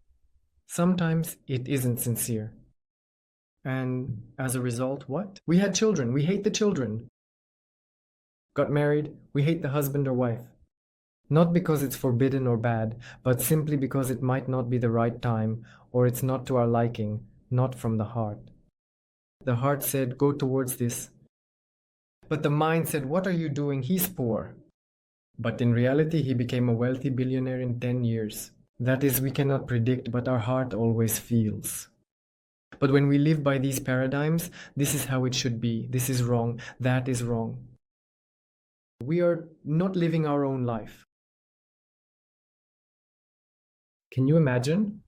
sometimes it isn't sincere. And as a result, what? We had children. We hate the children. Got married. We hate the husband or wife. Not because it's forbidden or bad, but simply because it might not be the right time, or it's not to our liking, not from the heart. The heart said, go towards this. But the mind said, what are you doing? He's poor. But in reality, he became a wealthy billionaire in 10 years. That is, we cannot predict, but our heart always feels. But when we live by these paradigms, this is how it should be. This is wrong. That is wrong. We are not living our own life. Can you imagine?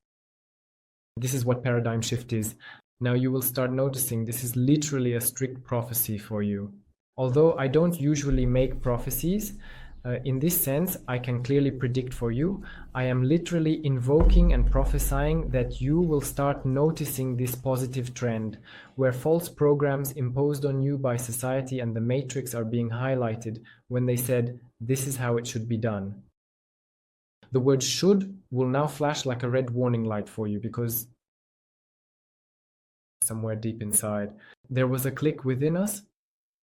This is what paradigm shift is. Now you will start noticing this is literally a strict prophecy for you. Although I don't usually make prophecies, in this sense, I can clearly predict for you. I am literally invoking and prophesying that you will start noticing this positive trend, where false programs imposed on you by society and the matrix are being highlighted when they said, this is how it should be done. The word should will now flash like a red warning light for you, because somewhere deep inside, there was a click within us,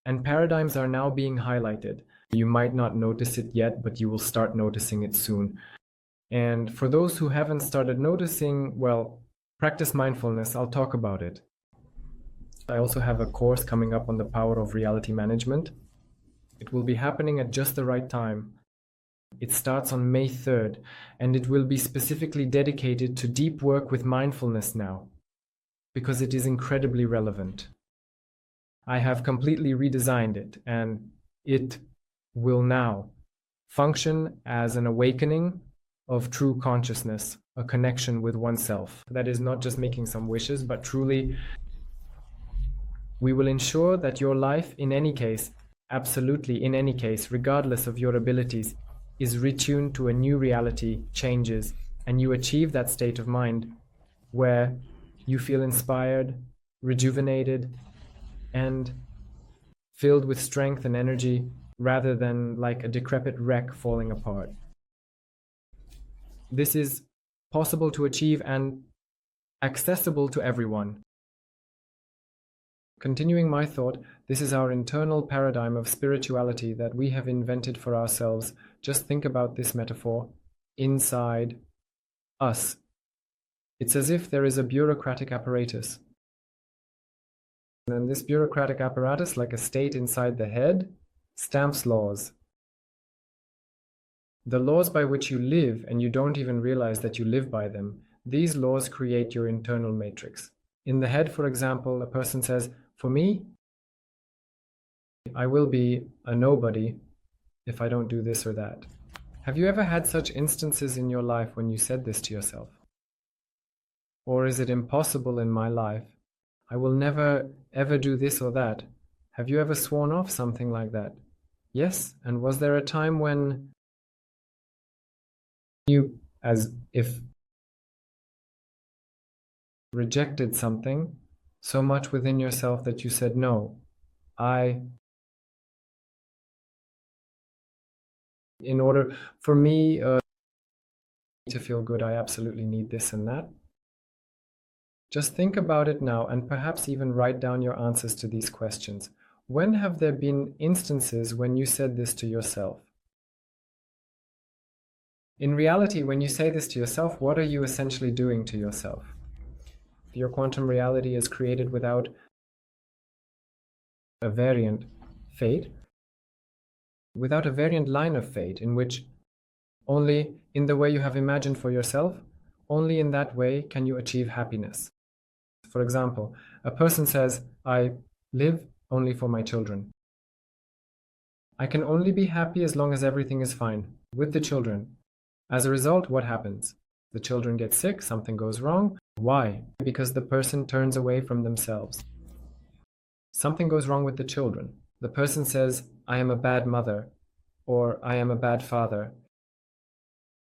and paradigms are now being highlighted. You might not notice it yet, but you will start noticing it soon. And for those who haven't started noticing, well, practice mindfulness. I'll talk about it. I also have a course coming up on the power of reality management. It will be happening at just the right time. It starts on May 3rd, and it will be specifically dedicated to deep work with mindfulness now, because it is incredibly relevant. I have completely redesigned it, and it will now function as an awakening of true consciousness, a connection with oneself. That is not just making some wishes, but truly, we will ensure that your life, in any case, absolutely in any case, regardless of your abilities, is retuned to a new reality, changes, and you achieve that state of mind where you feel inspired, rejuvenated, and filled with strength and energy rather than like a decrepit wreck falling apart. This is possible to achieve and accessible to everyone. Continuing my thought, this is our internal paradigm of spirituality that we have invented for ourselves. Just think about this metaphor inside us. It's as if there is a bureaucratic apparatus. And this bureaucratic apparatus, like a state inside the head, stamps laws. The laws by which you live, and you don't even realize that you live by them, these laws create your internal matrix. In the head, for example, a person says, for me, I will be a nobody if I don't do this or that. Have you ever had such instances in your life when you said this to yourself? Or is it impossible in my life? I will never ever do this or that. Have you ever sworn off something like that? Yes, and was there a time when you, as if rejected something so much within yourself that you said, no, in order for me to feel good, I absolutely need this and that. Just think about it now and perhaps even write down your answers to these questions. When have there been instances when you said this to yourself? In reality, when you say this to yourself, what are you essentially doing to yourself? Your quantum reality is created without a variant fate, without a variant line of fate in which only in the way you have imagined for yourself, only in that way can you achieve happiness. For example, a person says, I live only for my children. I can only be happy as long as everything is fine with the children. As a result, what happens? The children get sick, something goes wrong. Why? Because the person turns away from themselves. Something goes wrong with the children. The person says, I am a bad mother, or I am a bad father.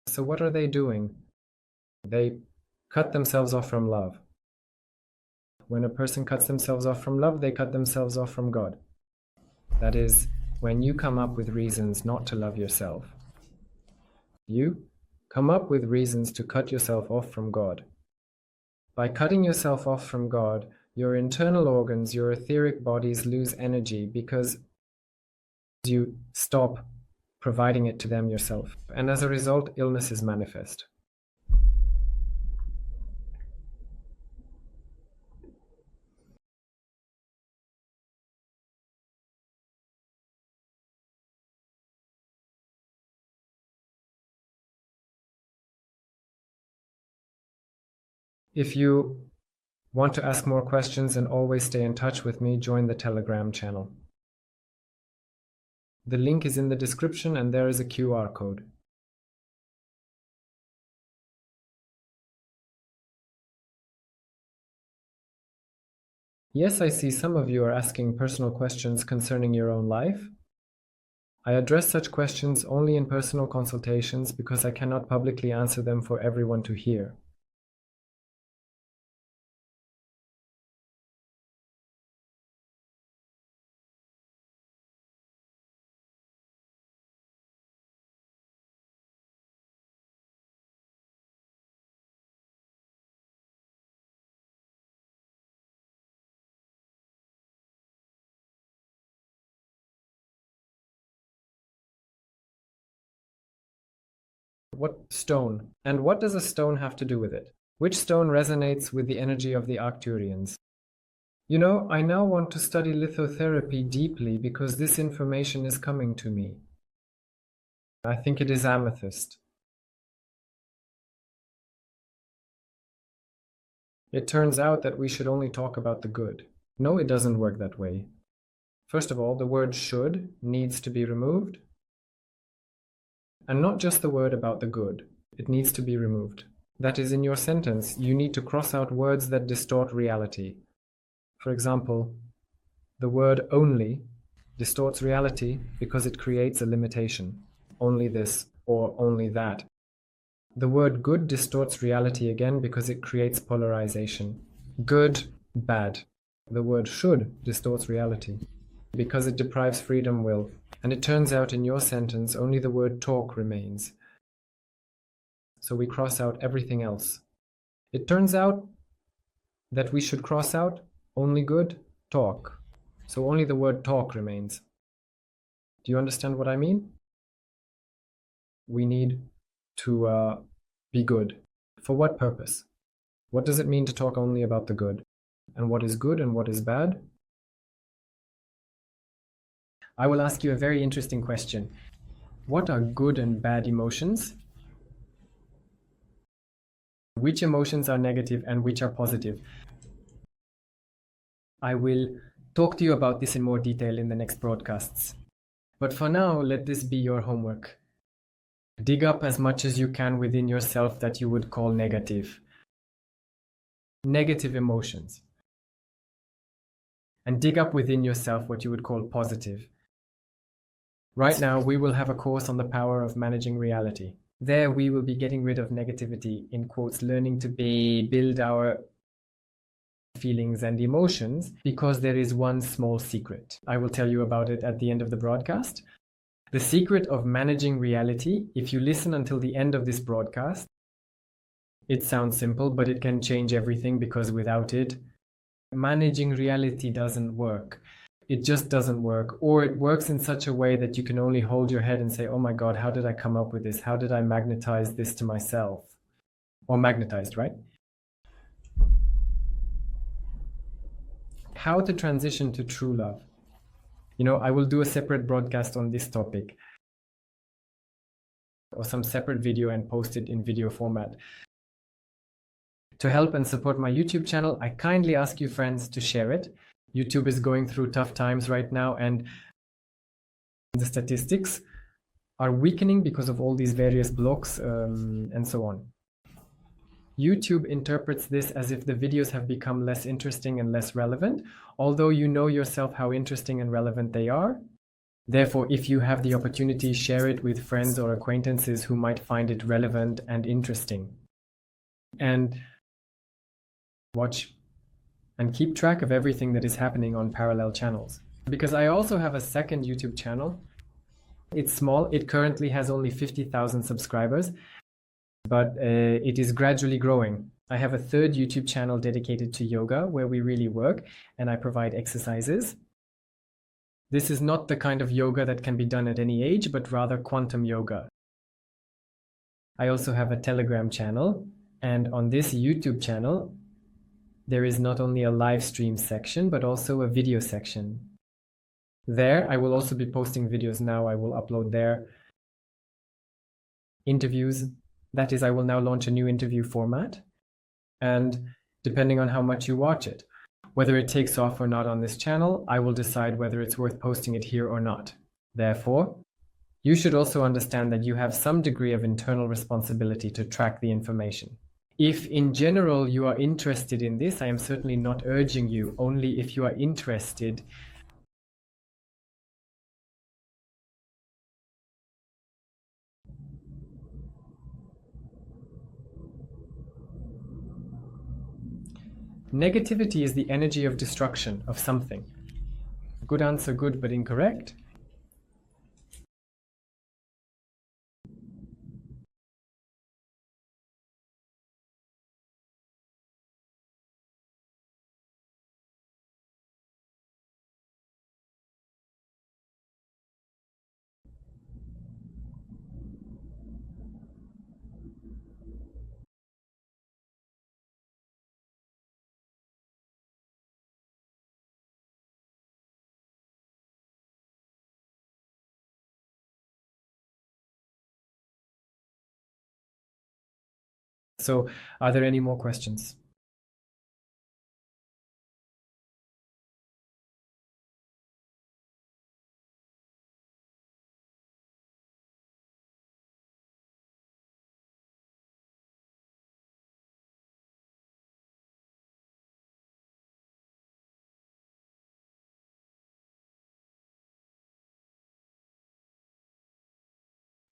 So what are they doing? They cut themselves off from love. When a person cuts themselves off from love, they cut themselves off from God. That is, when you come up with reasons not to love yourself, you come up with reasons to cut yourself off from God. By cutting yourself off from God, your internal organs, your etheric bodies lose energy because you stop providing it to them yourself. And as a result, illnesses manifest. If you want to ask more questions and always stay in touch with me, join the Telegram channel. The link is in the description and there is a QR code. Yes, I see some of you are asking personal questions concerning your own life. I address such questions only in personal consultations because I cannot publicly answer them for everyone to hear. What stone? And what does a stone have to do with it? Which stone resonates with the energy of the Arcturians? You know, I now want to study lithotherapy deeply because this information is coming to me. I think it is amethyst. It turns out that we should only talk about the good. No, it doesn't work that way. First of all, the word should needs to be removed. And not just the word about the good. It needs to be removed. That is, in your sentence, you need to cross out words that distort reality. For example, the word only distorts reality because it creates a limitation. Only this or only that. The word good distorts reality again because it creates polarization. Good, bad. The word should distorts reality because it deprives freedom will. And it turns out in your sentence, only the word talk remains. So we cross out everything else. It turns out that we should cross out only good talk. So only the word talk remains. Do you understand what I mean? We need to be good. For what purpose? What does it mean to talk only about the good? And what is good and what is bad? I will ask you a very interesting question. What are good and bad emotions? Which emotions are negative and which are positive? I will talk to you about this in more detail in the next broadcasts. But for now, let this be your homework. Dig up as much as you can within yourself that you would call negative. Negative emotions. And dig up within yourself what you would call positive. Right now, we will have a course on the power of managing reality. There, we will be getting rid of negativity, in quotes, learning to build our feelings and emotions, because there is one small secret. I will tell you about it at the end of the broadcast. The secret of managing reality, if you listen until the end of this broadcast, it sounds simple, but it can change everything, because without it, managing reality doesn't work. It just doesn't work, or it works in such a way that you can only hold your head and say, oh my God, how did I come up with this? How did I magnetize this to myself? Or magnetized, right? How to transition to true love. I will do a separate broadcast on this topic, or some separate video, and post it in video format. To help and support my YouTube channel, I kindly ask you, friends, to share it. YouTube is going through tough times right now, and the statistics are weakening because of all these various blocks and so on. YouTube interprets this as if the videos have become less interesting and less relevant, although you know yourself how interesting and relevant they are. Therefore, if you have the opportunity, share it with friends or acquaintances who might find it relevant and interesting. And watch and keep track of everything that is happening on parallel channels. Because I also have a second YouTube channel. It's small. It currently has only 50,000 subscribers, but it is gradually growing. I have a third YouTube channel dedicated to yoga, where we really work, and I provide exercises. This is not the kind of yoga that can be done at any age, but rather quantum yoga. I also have a Telegram channel, and on this YouTube channel, there is not only a live stream section, but also a video section. There, I will also be posting videos now. I will upload there interviews. That is, I will now launch a new interview format. And depending on how much you watch it, whether it takes off or not on this channel, I will decide whether it's worth posting it here or not. Therefore, you should also understand that you have some degree of internal responsibility to track the information. If in general you are interested in this, I am certainly not urging you, only if you are interested. Negativity is the energy of destruction of something. Good answer, good, but incorrect. So, are there any more questions?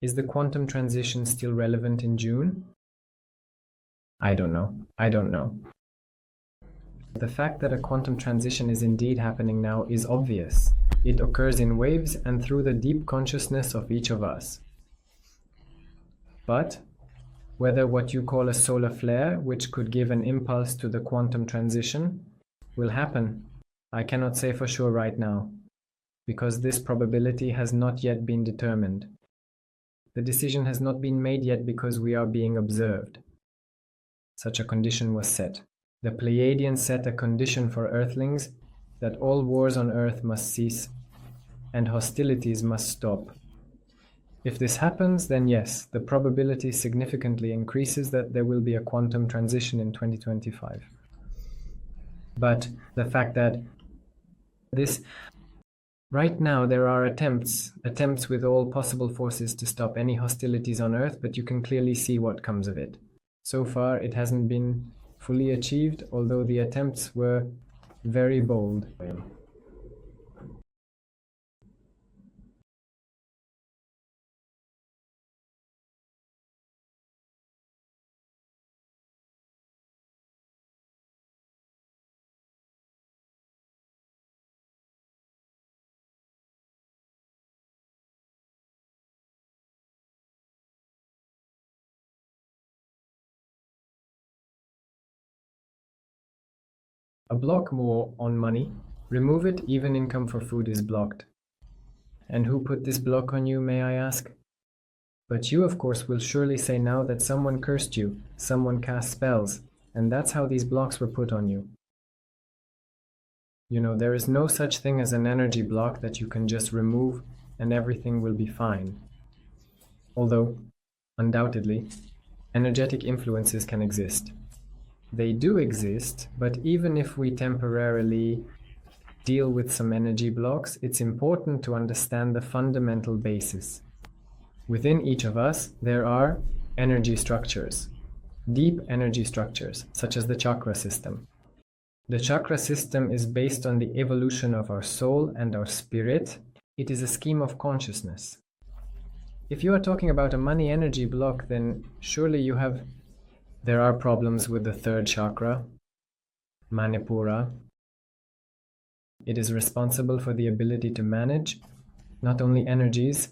Is the quantum transition still relevant in June? I don't know. The fact that a quantum transition is indeed happening now is obvious. It occurs in waves and through the deep consciousness of each of us. But whether what you call a solar flare, which could give an impulse to the quantum transition, will happen, I cannot say for sure right now, because this probability has not yet been determined. The decision has not been made yet because we are being observed. Such a condition was set. The Pleiadians set a condition for Earthlings that all wars on Earth must cease and hostilities must stop. If this happens, then yes, the probability significantly increases that there will be a quantum transition in 2025. But the fact that right now there are attempts with all possible forces to stop any hostilities on Earth, but you can clearly see what comes of it. So far, it hasn't been fully achieved, although the attempts were very bold. A block more on money. Remove it, even income for food is blocked. And who put this block on you, may I ask? But you, of course, will surely say now that someone cursed you, someone cast spells, and that's how these blocks were put on you. You know, there is no such thing as an energy block that you can just remove and everything will be fine. Although, undoubtedly, energetic influences can exist. They do exist, but even if we temporarily deal with some energy blocks, it's important to understand the fundamental basis. Within each of us, there are energy structures, deep energy structures, such as the chakra system. The chakra system is based on the evolution of our soul and our spirit. It is a scheme of consciousness. If you are talking about a money energy block, then surely there are problems with the third chakra, Manipura. It is responsible for the ability to manage not only energies,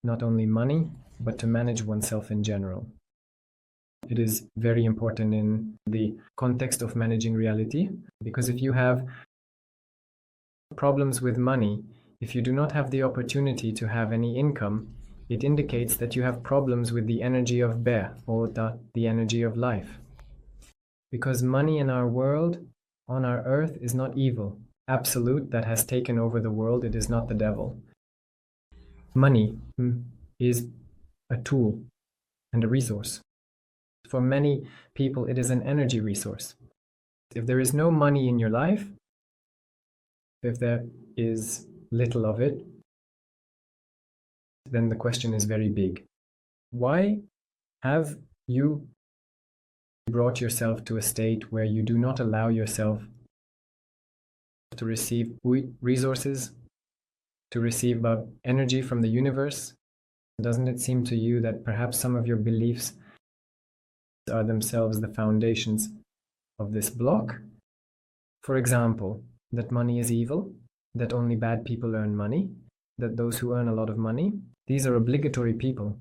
not only money, but to manage oneself in general. It is very important in the context of managing reality, because if you have problems with money, if you do not have the opportunity to have any income, it indicates that you have problems with the energy of Be, or the energy of life. Because money in our world, on our earth, is not evil, absolute, that has taken over the world. It is not the devil. Money is a tool and a resource. For many people, it is an energy resource. If there is no money in your life, if there is little of it, then the question is very big. Why have you brought yourself to a state where you do not allow yourself to receive resources, to receive energy from the universe? Doesn't it seem to you that perhaps some of your beliefs are themselves the foundations of this block? For example, that money is evil, that only bad people earn money, that those who earn a lot of money, these are obligatory people.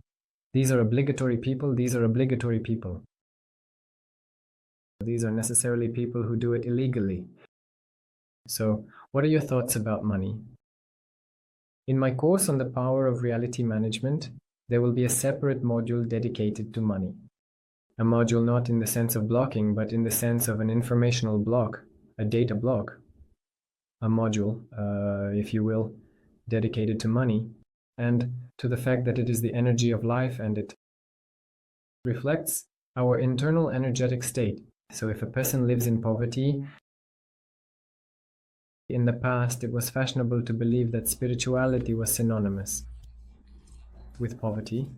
These are obligatory people, these are obligatory people. These are necessarily people who do it illegally. So, what are your thoughts about money? In my course on the power of reality management, there will be a separate module dedicated to money. A module not in the sense of blocking, but in the sense of an informational block, a data block. A module, if you will, dedicated to money and to the fact that it is the energy of life and it reflects our internal energetic state. So if a person lives in poverty, in the past it was fashionable to believe that spirituality was synonymous with poverty.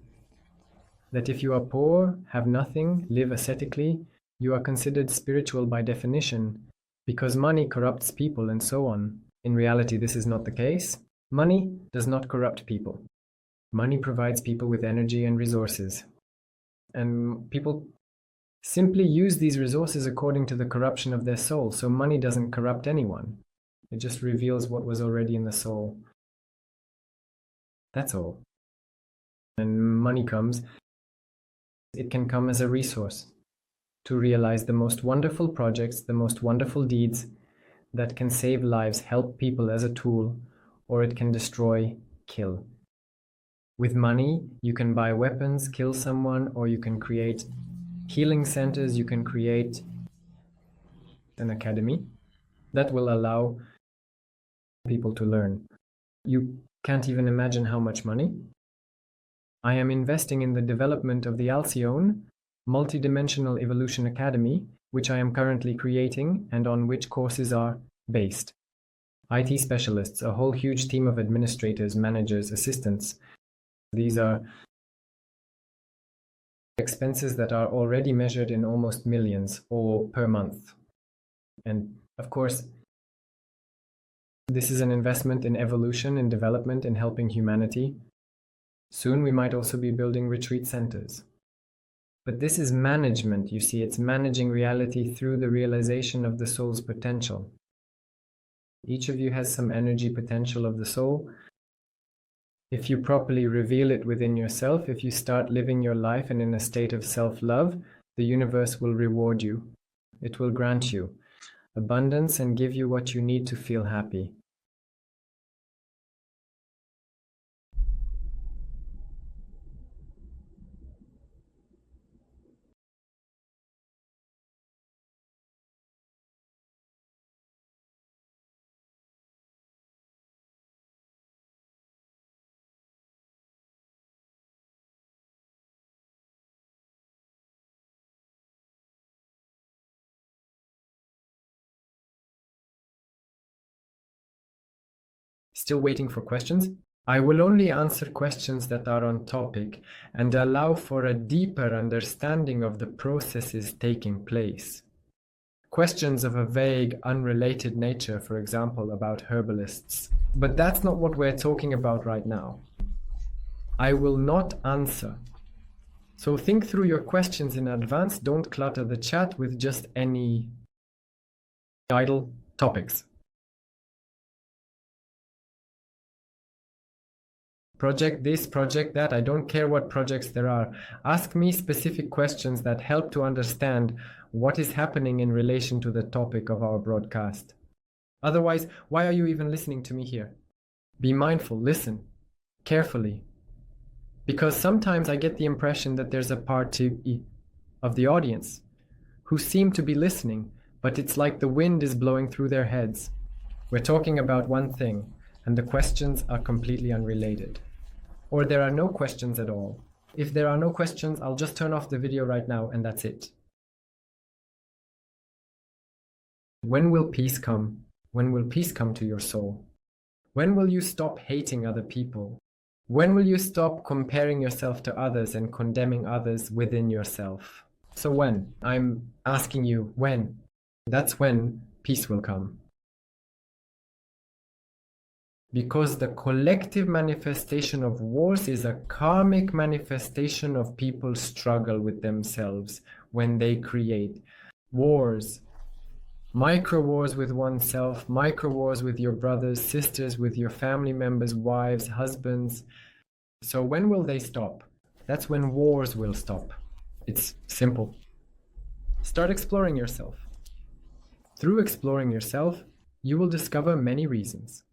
That if you are poor, have nothing, live ascetically, you are considered spiritual by definition, because money corrupts people and so on. In reality, this is not the case. Money does not corrupt people. Money provides people with energy and resources. And people simply use these resources according to the corruption of their soul, so money doesn't corrupt anyone. It just reveals what was already in the soul. That's all. And money comes, it can come as a resource to realize the most wonderful projects, the most wonderful deeds that can save lives, help people as a tool, or it can destroy, kill. With money, you can buy weapons, kill someone, or you can create healing centers, you can create an academy that will allow people to learn. You can't even imagine how much money. I am investing in the development of the Alcyone Multidimensional Evolution Academy, which I am currently creating and on which courses are based. IT specialists, a whole huge team of administrators, managers, assistants. These are expenses that are already measured in almost millions or per month. And of course, this is an investment in evolution, in development, in helping humanity. Soon we might also be building retreat centers. But this is management, you see, it's managing reality through the realization of the soul's potential. Each of you has some energy potential of the soul. If you properly reveal it within yourself, if you start living your life and in a state of self-love, the universe will reward you. It will grant you abundance and give you what you need to feel happy. Still waiting for questions? I will only answer questions that are on topic and allow for a deeper understanding of the processes taking place. Questions of a vague, unrelated nature, for example, about herbalists. But that's not what we're talking about right now. I will not answer. So think through your questions in advance. Don't clutter the chat with just any idle topics. Project this, project that, I don't care what projects there are. Ask me specific questions that help to understand what is happening in relation to the topic of our broadcast. Otherwise, why are you even listening to me here? Be mindful, listen carefully. Because sometimes I get the impression that there's a part of the audience who seem to be listening, but it's like the wind is blowing through their heads. We're talking about one thing, and the questions are completely unrelated. Or there are no questions at all. If there are no questions, I'll just turn off the video right now and that's it. When will peace come? When will peace come to your soul? When will you stop hating other people? When will you stop comparing yourself to others and condemning others within yourself? So when? I'm asking you, when? That's when peace will come. Because the collective manifestation of wars is a karmic manifestation of people's struggle with themselves when they create wars. Micro wars with oneself, micro wars with your brothers, sisters, with your family members, wives, husbands. So when will they stop? That's when wars will stop. It's simple. Start exploring yourself. Through exploring yourself, you will discover many reasons.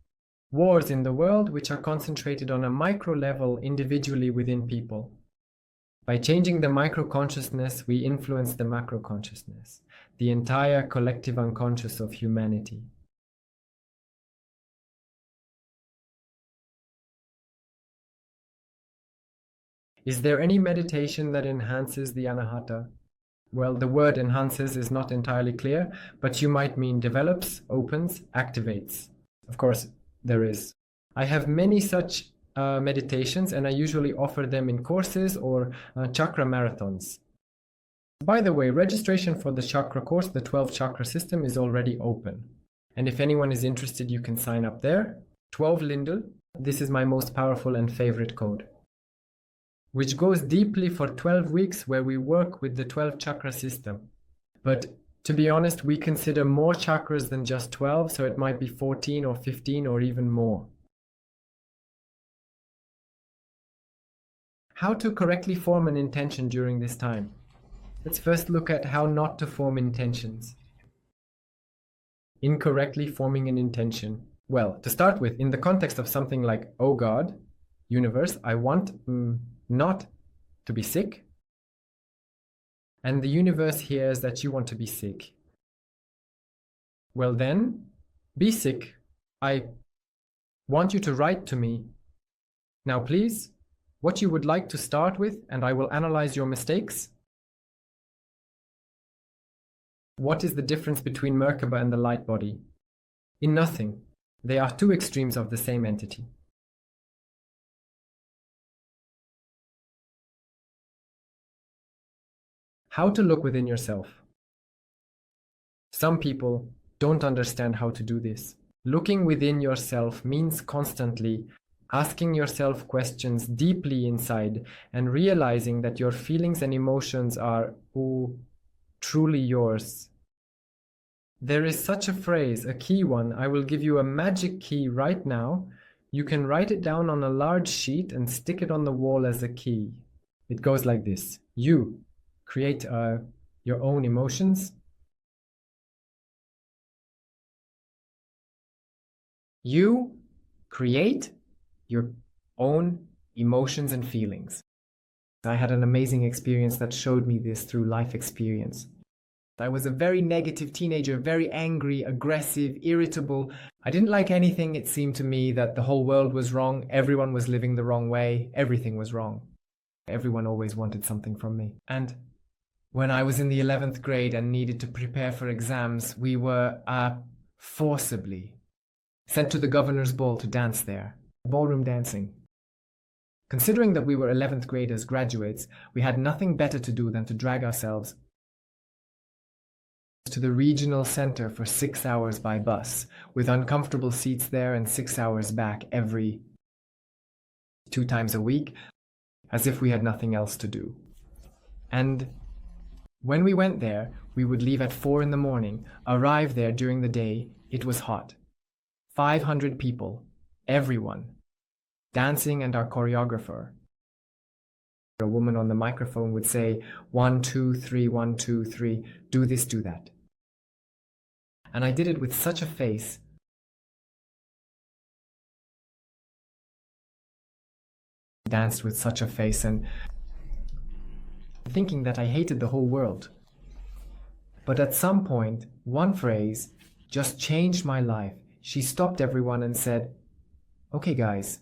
Wars in the world which are concentrated on a micro level individually within people. By changing the micro consciousness, we influence the macro consciousness, the entire collective unconscious of humanity. Is there any meditation that enhances the anahata? Well, the word enhances is not entirely clear, but you might mean develops, opens, activates. Of course, there is. I have many such meditations, and I usually offer them in courses or chakra marathons. By the way, registration for the chakra course, the 12 chakra system, is already open. And if anyone is interested, you can sign up there. 12 Lindel. This is my most powerful and favorite code. which goes deeply for 12 weeks where we work with the 12 chakra system. But to be honest, we consider more chakras than just 12, so it might be 14 or 15 or even more. How to correctly form an intention during this time? Let's first look at how not to form intentions. Incorrectly forming an intention. Well, to start with, in the context of something like, oh God, universe, I want not to be sick. And the universe hears that you want to be sick. Well then, be sick. I want you to write to me. Now please, what you would like to start with, and I will analyze your mistakes. What is the difference between Merkaba and the light body? In nothing. They are two extremes of the same entity. How to look within yourself. Some people don't understand how to do this. Looking within yourself means constantly asking yourself questions deeply inside and realizing that your feelings and emotions are truly yours. There is such a phrase, a key one. I will give you a magic key right now. You can write it down on a large sheet and stick it on the wall as a key. It goes like this. You create your own emotions. You create your own emotions and feelings. I had an amazing experience that showed me this through life experience. I was a very negative teenager, very angry, aggressive, irritable. I didn't like anything. It seemed to me that the whole world was wrong. Everyone was living the wrong way. Everything was wrong. Everyone always wanted something from me. And when I was in the 11th grade and needed to prepare for exams, we were forcibly sent to the governor's ball to dance there. Ballroom dancing. Considering that we were 11th graders, graduates, we had nothing better to do than to drag ourselves to the regional center for 6 hours by bus, with uncomfortable seats there and 6 hours back every 2 times a week, as if we had nothing else to do. And when we went there, we would leave at 4 in the morning, arrive there during the day. It was hot. 500 people, everyone, dancing, and our choreographer. A woman on the microphone would say, 1, 2, 3, 1, 2, 3, do this, do that. And I did it with such a face. Danced with such a face and thinking that I hated the whole world. But at some point, one phrase just changed my life. She stopped everyone and said, okay guys,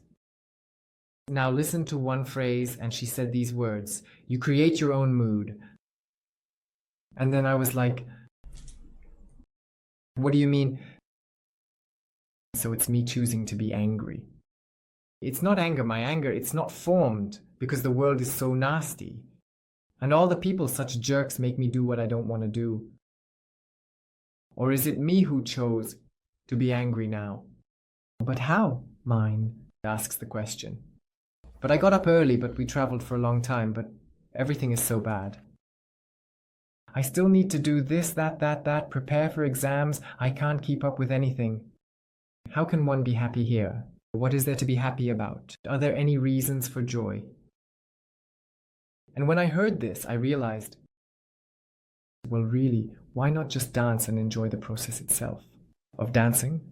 now listen to one phrase, and she said these words, you create your own mood. And then I was like, what do you mean? So it's me choosing to be angry. It's not anger, my anger, it's not formed because the world is so nasty. And all the people, such jerks, make me do what I don't want to do. Or is it me who chose to be angry now? But how, mine? Asks the question. But I got up early, but we traveled for a long time, but everything is so bad. I still need to do this, that, prepare for exams. I can't keep up with anything. How can one be happy here? What is there to be happy about? Are there any reasons for joy? And when I heard this, I realized, well, really, why not just dance and enjoy the process itself of dancing?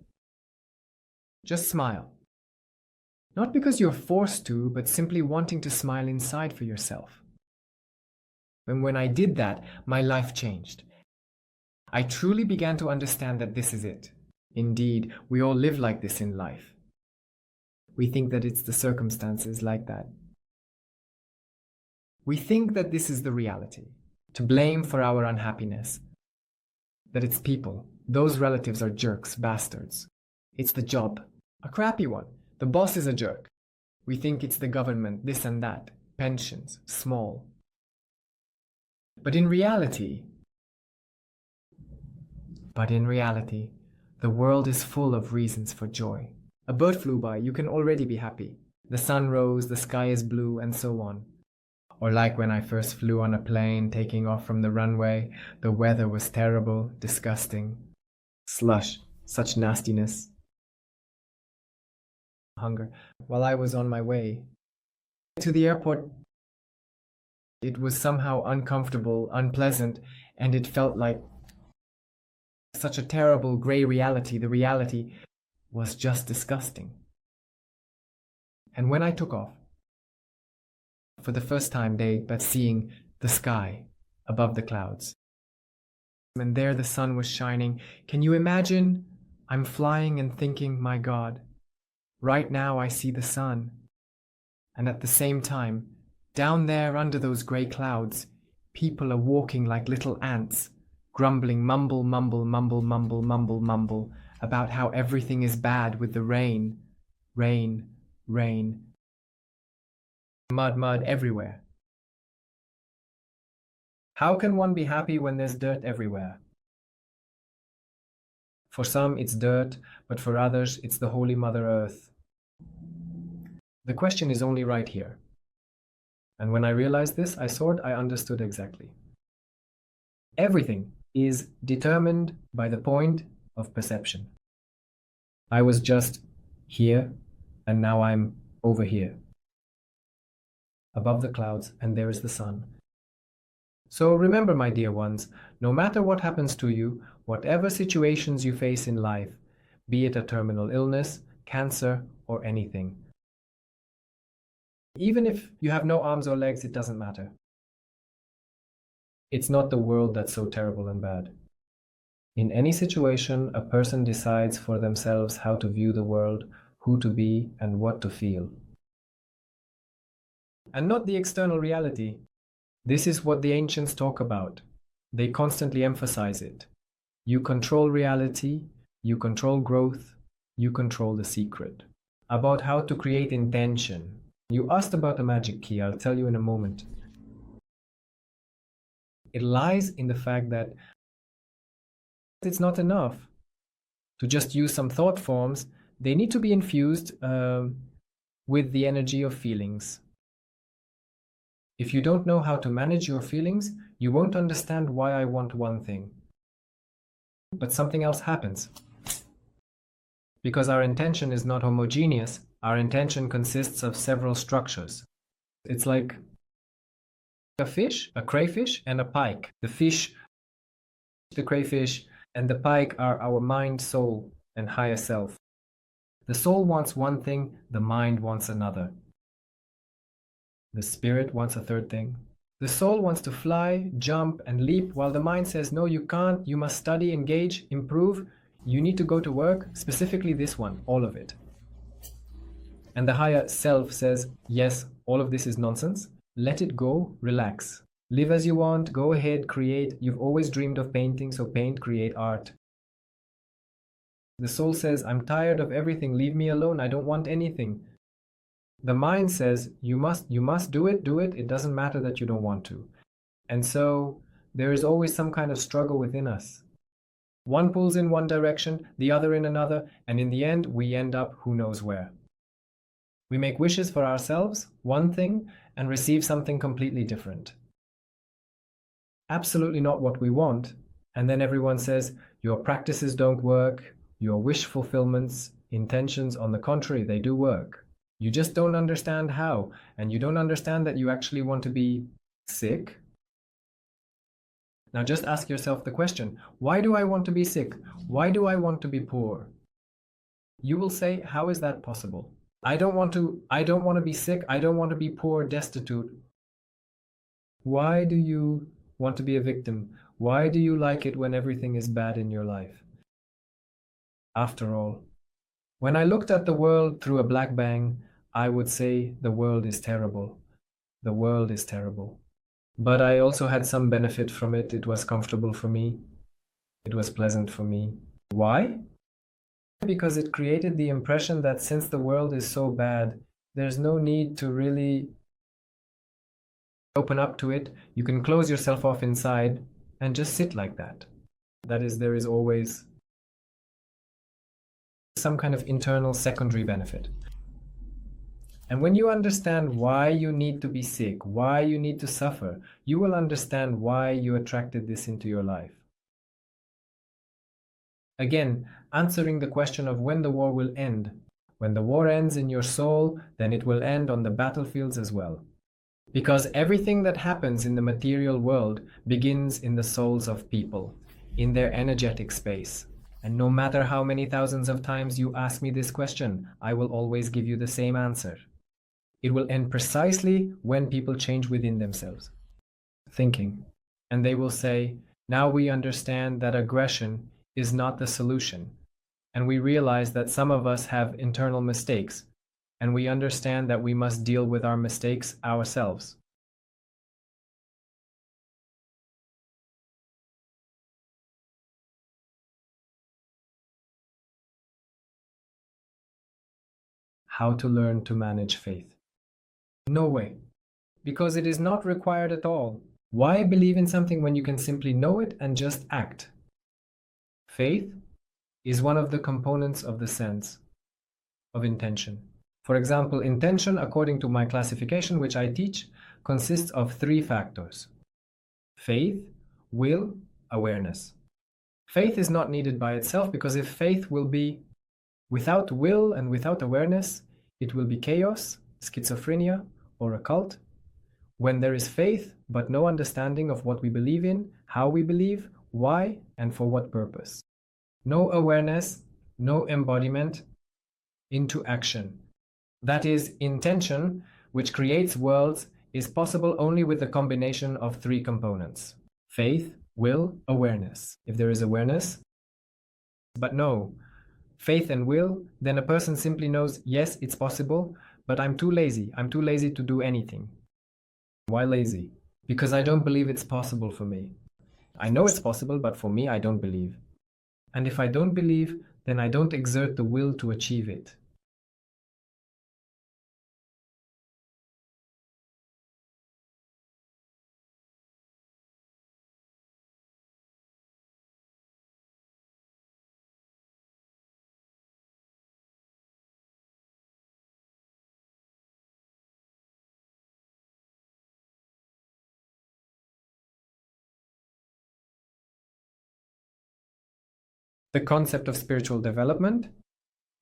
Just smile. Not because you're forced to, but simply wanting to smile inside for yourself. And when I did that, my life changed. I truly began to understand that this is it. Indeed, we all live like this in life. We think that it's the circumstances like that. We think that this is the reality, to blame for our unhappiness. That it's people. Those relatives are jerks, bastards. It's the job, a crappy one. The boss is a jerk. We think it's the government, this and that, pensions, small. But in reality, the world is full of reasons for joy. A bird flew by, you can already be happy. The sun rose, the sky is blue, and so on. Or like when I first flew on a plane taking off from the runway, the weather was terrible, disgusting. Slush, such nastiness. Hunger. While I was on my way to the airport, it was somehow uncomfortable, unpleasant, and it felt like such a terrible grey reality. The reality was just disgusting. And when I took off, for the first time, but seeing the sky above the clouds, and there the sun was shining. Can you imagine? I'm flying and thinking, my God, right now I see the sun. And at the same time, down there under those grey clouds, people are walking like little ants, grumbling, mumble, mumble, mumble, mumble, mumble, mumble, about how everything is bad with the rain, rain, rain, mud, mud everywhere. How can one be happy when there's dirt everywhere? For some it's dirt, but for others it's the Holy Mother Earth. The question is only right here. And when I realized this, I understood exactly. Everything is determined by the point of perception. I was just here, and now I'm over here, above the clouds, and there is the sun. So remember, my dear ones, no matter what happens to you, whatever situations you face in life, be it a terminal illness, cancer, or anything, even if you have no arms or legs, it doesn't matter. It's not the world that's so terrible and bad. In any situation, a person decides for themselves how to view the world, who to be, and what to feel. And not the external reality. This is what the ancients talk about. They constantly emphasize it. You control reality, you control growth, you control the secret. About how to create intention. You asked about the magic key, I'll tell you in a moment. It lies in the fact that it's not enough to just use some thought forms. They need to be infused with the energy of feelings. If you don't know how to manage your feelings, you won't understand why I want one thing. But something else happens. Because our intention is not homogeneous, our intention consists of several structures. It's like a fish, a crayfish, and a pike. The fish, the crayfish, and the pike are our mind, soul, and higher self. The soul wants one thing, the mind wants another. The spirit wants a third thing. The soul wants to fly, jump, and leap, while the mind says, no, you can't, you must study, engage, improve, you need to go to work, specifically this one, all of it. And the higher self says, yes, all of this is nonsense, let it go, relax. Live as you want, go ahead, create, you've always dreamed of painting, so paint, create art. The soul says, I'm tired of everything, leave me alone, I don't want anything. The mind says, you must do it, it doesn't matter that you don't want to. And so there is always some kind of struggle within us. One pulls in one direction, the other in another, and in the end, we end up who knows where. We make wishes for ourselves, one thing, and receive something completely different. Absolutely not what we want. And then everyone says, your practices don't work, your wish fulfillments, intentions, on the contrary, they do work. You just don't understand how, and you don't understand that you actually want to be sick. Now just ask yourself the question, why do I want to be sick? Why do I want to be poor? You will say, how is that possible? I don't want to be sick, I don't want to be poor, destitute. Why do you want to be a victim? Why do you like it when everything is bad in your life? After all, when I looked at the world through a black bang, I would say the world is terrible. The world is terrible. But I also had some benefit from it. It was comfortable for me. It was pleasant for me. Why? Because it created the impression that since the world is so bad, there's no need to really open up to it. You can close yourself off inside and just sit like that. That is, there is always some kind of internal secondary benefit. And when you understand why you need to be sick, why you need to suffer, you will understand why you attracted this into your life. Again, answering the question of when the war will end. When the war ends in your soul, then it will end on the battlefields as well. Because everything that happens in the material world begins in the souls of people, in their energetic space. And no matter how many thousands of times you ask me this question, I will always give you the same answer. It will end precisely when people change within themselves, thinking. And they will say, now we understand that aggression is not the solution. And we realize that some of us have internal mistakes, and we understand that we must deal with our mistakes ourselves. How to learn to manage faith? No way, because it is not required at all. Why believe in something when you can simply know it and just act? Faith is one of the components of the sense of intention. For example, intention, according to my classification, which I teach, consists of 3 factors: faith, will, awareness. Faith is not needed by itself, because if faith will be without will and without awareness, it will be chaos, schizophrenia, or a cult. When there is faith but no understanding of what we believe in, how we believe, why, and for what purpose. No awareness, no embodiment into action. That is, intention, which creates worlds, is possible only with the combination of 3 components: faith, will, awareness. If there is awareness, but no faith and will, then a person simply knows, yes, it's possible, but I'm too lazy. I'm too lazy to do anything. Why lazy? Because I don't believe it's possible for me. I know it's possible, but for me, I don't believe. And if I don't believe, then I don't exert the will to achieve it. The concept of spiritual development,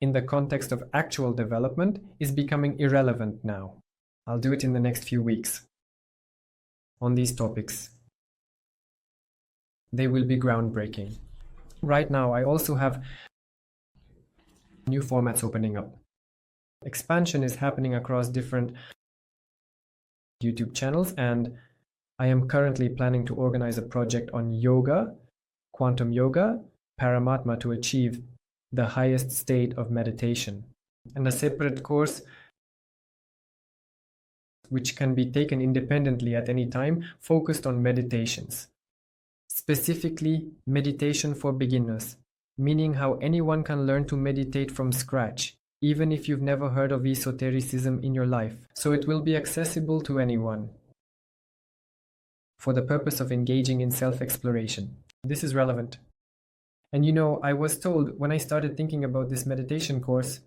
in the context of actual development, is becoming irrelevant now. I'll do it in the next few weeks on these topics. They will be groundbreaking. Right now, I also have new formats opening up. Expansion is happening across different YouTube channels, and I am currently planning to organize a project on yoga, quantum yoga, Paramatma, to achieve the highest state of meditation, and a separate course which can be taken independently at any time, focused on meditations. Specifically, meditation for beginners, meaning how anyone can learn to meditate from scratch, even if you've never heard of esotericism in your life. So it will be accessible to anyone for the purpose of engaging in self-exploration. This is relevant. And you know, I was told when I started thinking about this meditation course,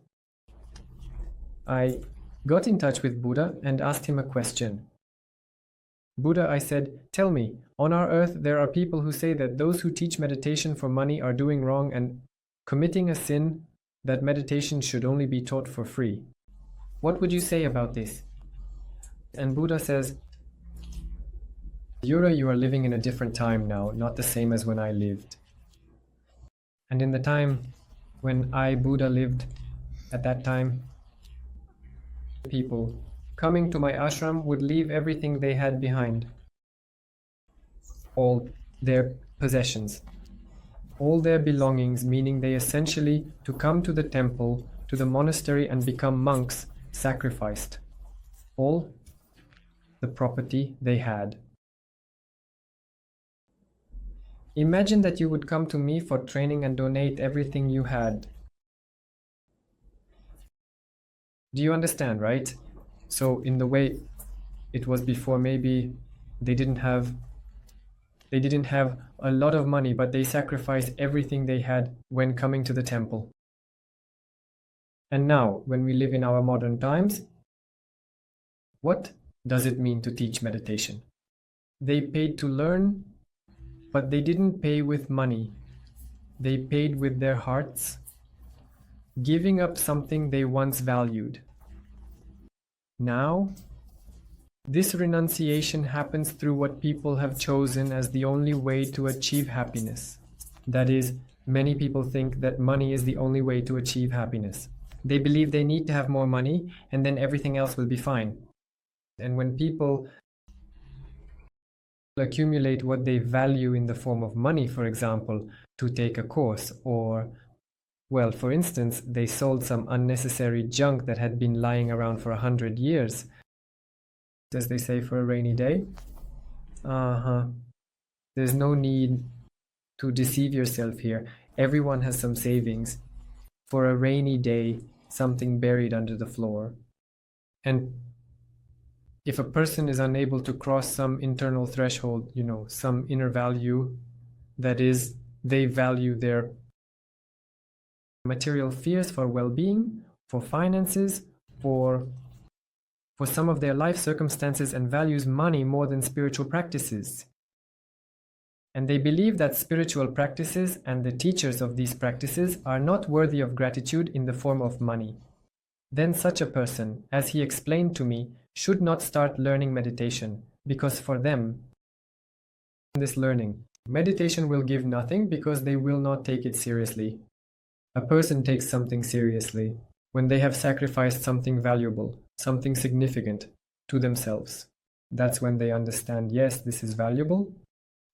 I got in touch with Buddha and asked him a question. Buddha, I said, tell me, on our earth there are people who say that those who teach meditation for money are doing wrong and committing a sin, that meditation should only be taught for free. What would you say about this? And Buddha says, Yuri, you are living in a different time now, not the same as when I lived. And in the time when I, Buddha, lived, at that time, people coming to my ashram would leave everything they had behind, all their possessions, all their belongings, meaning they essentially, to come to the temple, to the monastery and become monks, sacrificed all the property they had. Imagine that you would come to me for training and donate everything you had. Do you understand, right? So in the way it was before, maybe they didn't have a lot of money, but they sacrificed everything they had when coming to the temple. And now, when we live in our modern times, What does it mean to teach meditation? They paid to learn, but they didn't pay with money. They paid with their hearts, giving up something they once valued. Now, this renunciation happens through what people have chosen as the only way to achieve happiness. That is, many people think that money is the only way to achieve happiness. They believe they need to have more money and then everything else will be fine. And when people accumulate what they value in the form of money, for example, to take a course, or, well, for instance, they sold some unnecessary junk that had been lying around for 100 years, as they say, for a rainy day. There's no need to deceive yourself here. Everyone has some savings for a rainy day, something buried under the floor. And if a person is unable to cross some internal threshold, some inner value, that is, they value their material fears for well-being, for finances, for some of their life circumstances, and values money more than spiritual practices. And they believe that spiritual practices and the teachers of these practices are not worthy of gratitude in the form of money. Then such a person, as he explained to me, should not start learning meditation, because for them, this learning, meditation will give nothing because they will not take it seriously. A person takes something seriously when they have sacrificed something valuable, something significant to themselves. That's when they understand, yes, this is valuable,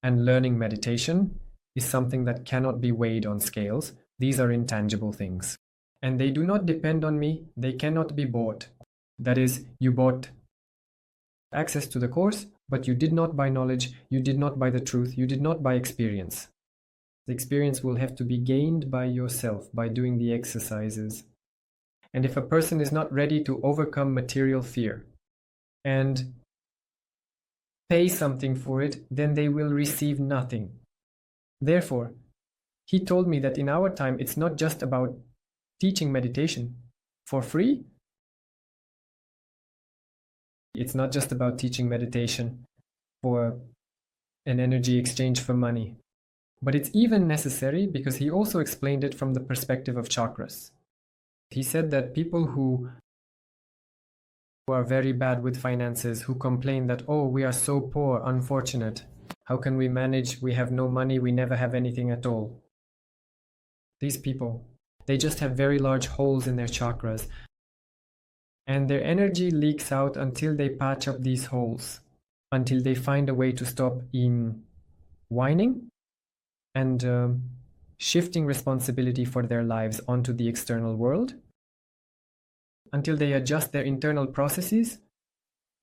and learning meditation is something that cannot be weighed on scales. These are intangible things. And they do not depend on me. They cannot be bought. That is, you bought access to the course, but you did not buy knowledge, you did not buy the truth, you did not buy experience. The experience will have to be gained by yourself, by doing the exercises. And if a person is not ready to overcome material fear and pay something for it, then they will receive nothing. Therefore, he told me that in our time, it's not just about teaching meditation for free. It's not just about teaching meditation for an energy exchange for money. But it's even necessary because he also explained it from the perspective of chakras. He said that people who are very bad with finances, who complain that, oh, we are so poor, unfortunate. How can we manage? We have no money, we never have anything at all. These people, they just have very large holes in their chakras. And their energy leaks out until they patch up these holes, until they find a way to stop whining and shifting responsibility for their lives onto the external world. Until they adjust their internal processes,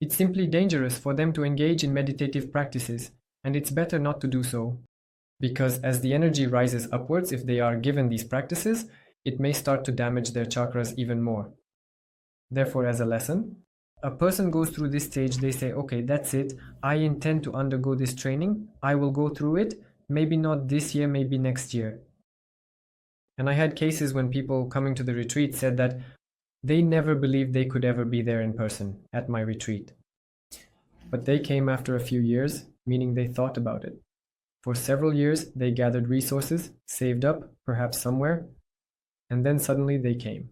it's simply dangerous for them to engage in meditative practices, and it's better not to do so. Because as the energy rises upwards, if they are given these practices, it may start to damage their chakras even more. Therefore, as a lesson, a person goes through this stage, they say, okay, that's it. I intend to undergo this training. I will go through it. Maybe not this year, maybe next year. And I had cases when people coming to the retreat said that they never believed they could ever be there in person at my retreat. But they came after a few years, meaning they thought about it. For several years, they gathered resources, saved up, perhaps somewhere, and then suddenly they came.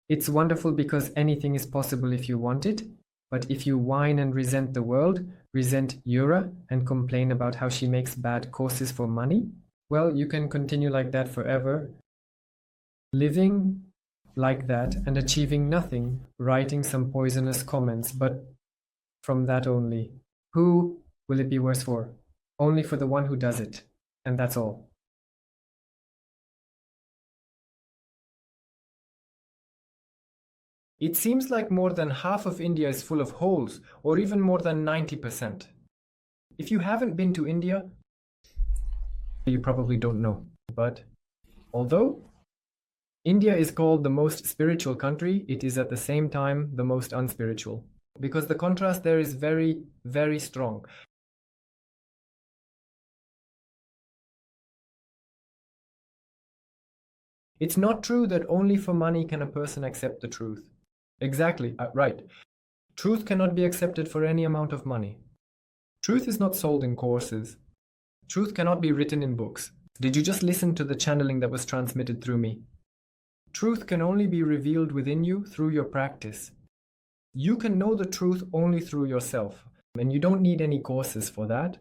It's wonderful because anything is possible if you want it, but if you whine and resent the world, resent Yura, and complain about how she makes bad courses for money, well, you can continue like that forever, living like that and achieving nothing, writing some poisonous comments, but from that only. Who will it be worse for? Only for the one who does it, and that's all. It seems like more than half of India is full of holes, or even more than 90%. If you haven't been to India, you probably don't know. But although India is called the most spiritual country, it is at the same time the most unspiritual, because the contrast there is very, very strong. It's not true that only for money can a person accept the truth. Exactly, right. Truth cannot be accepted for any amount of money. Truth is not sold in courses. Truth cannot be written in books. Did you just listen to the channeling that was transmitted through me? Truth can only be revealed within you through your practice. You can know the truth only through yourself, and you don't need any courses for that.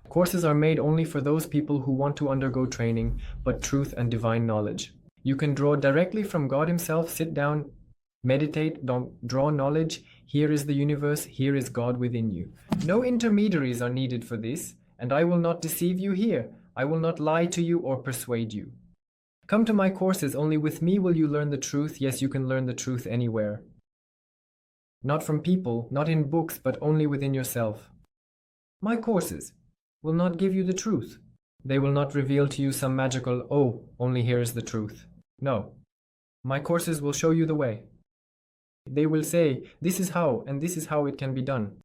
Courses are made only for those people who want to undergo training, but truth and divine knowledge. You can draw directly from God Himself, sit down, meditate, draw knowledge. Here is the universe, here is God within you. No intermediaries are needed for this, and I will not deceive you here. I will not lie to you or persuade you. Come to my courses, only with me will you learn the truth. Yes, you can learn the truth anywhere. Not from people, not in books, but only within yourself. My courses will not give you the truth. They will not reveal to you some magical, oh, only here is the truth. No. My courses will show you the way. They will say, this is how, and this is how it can be done.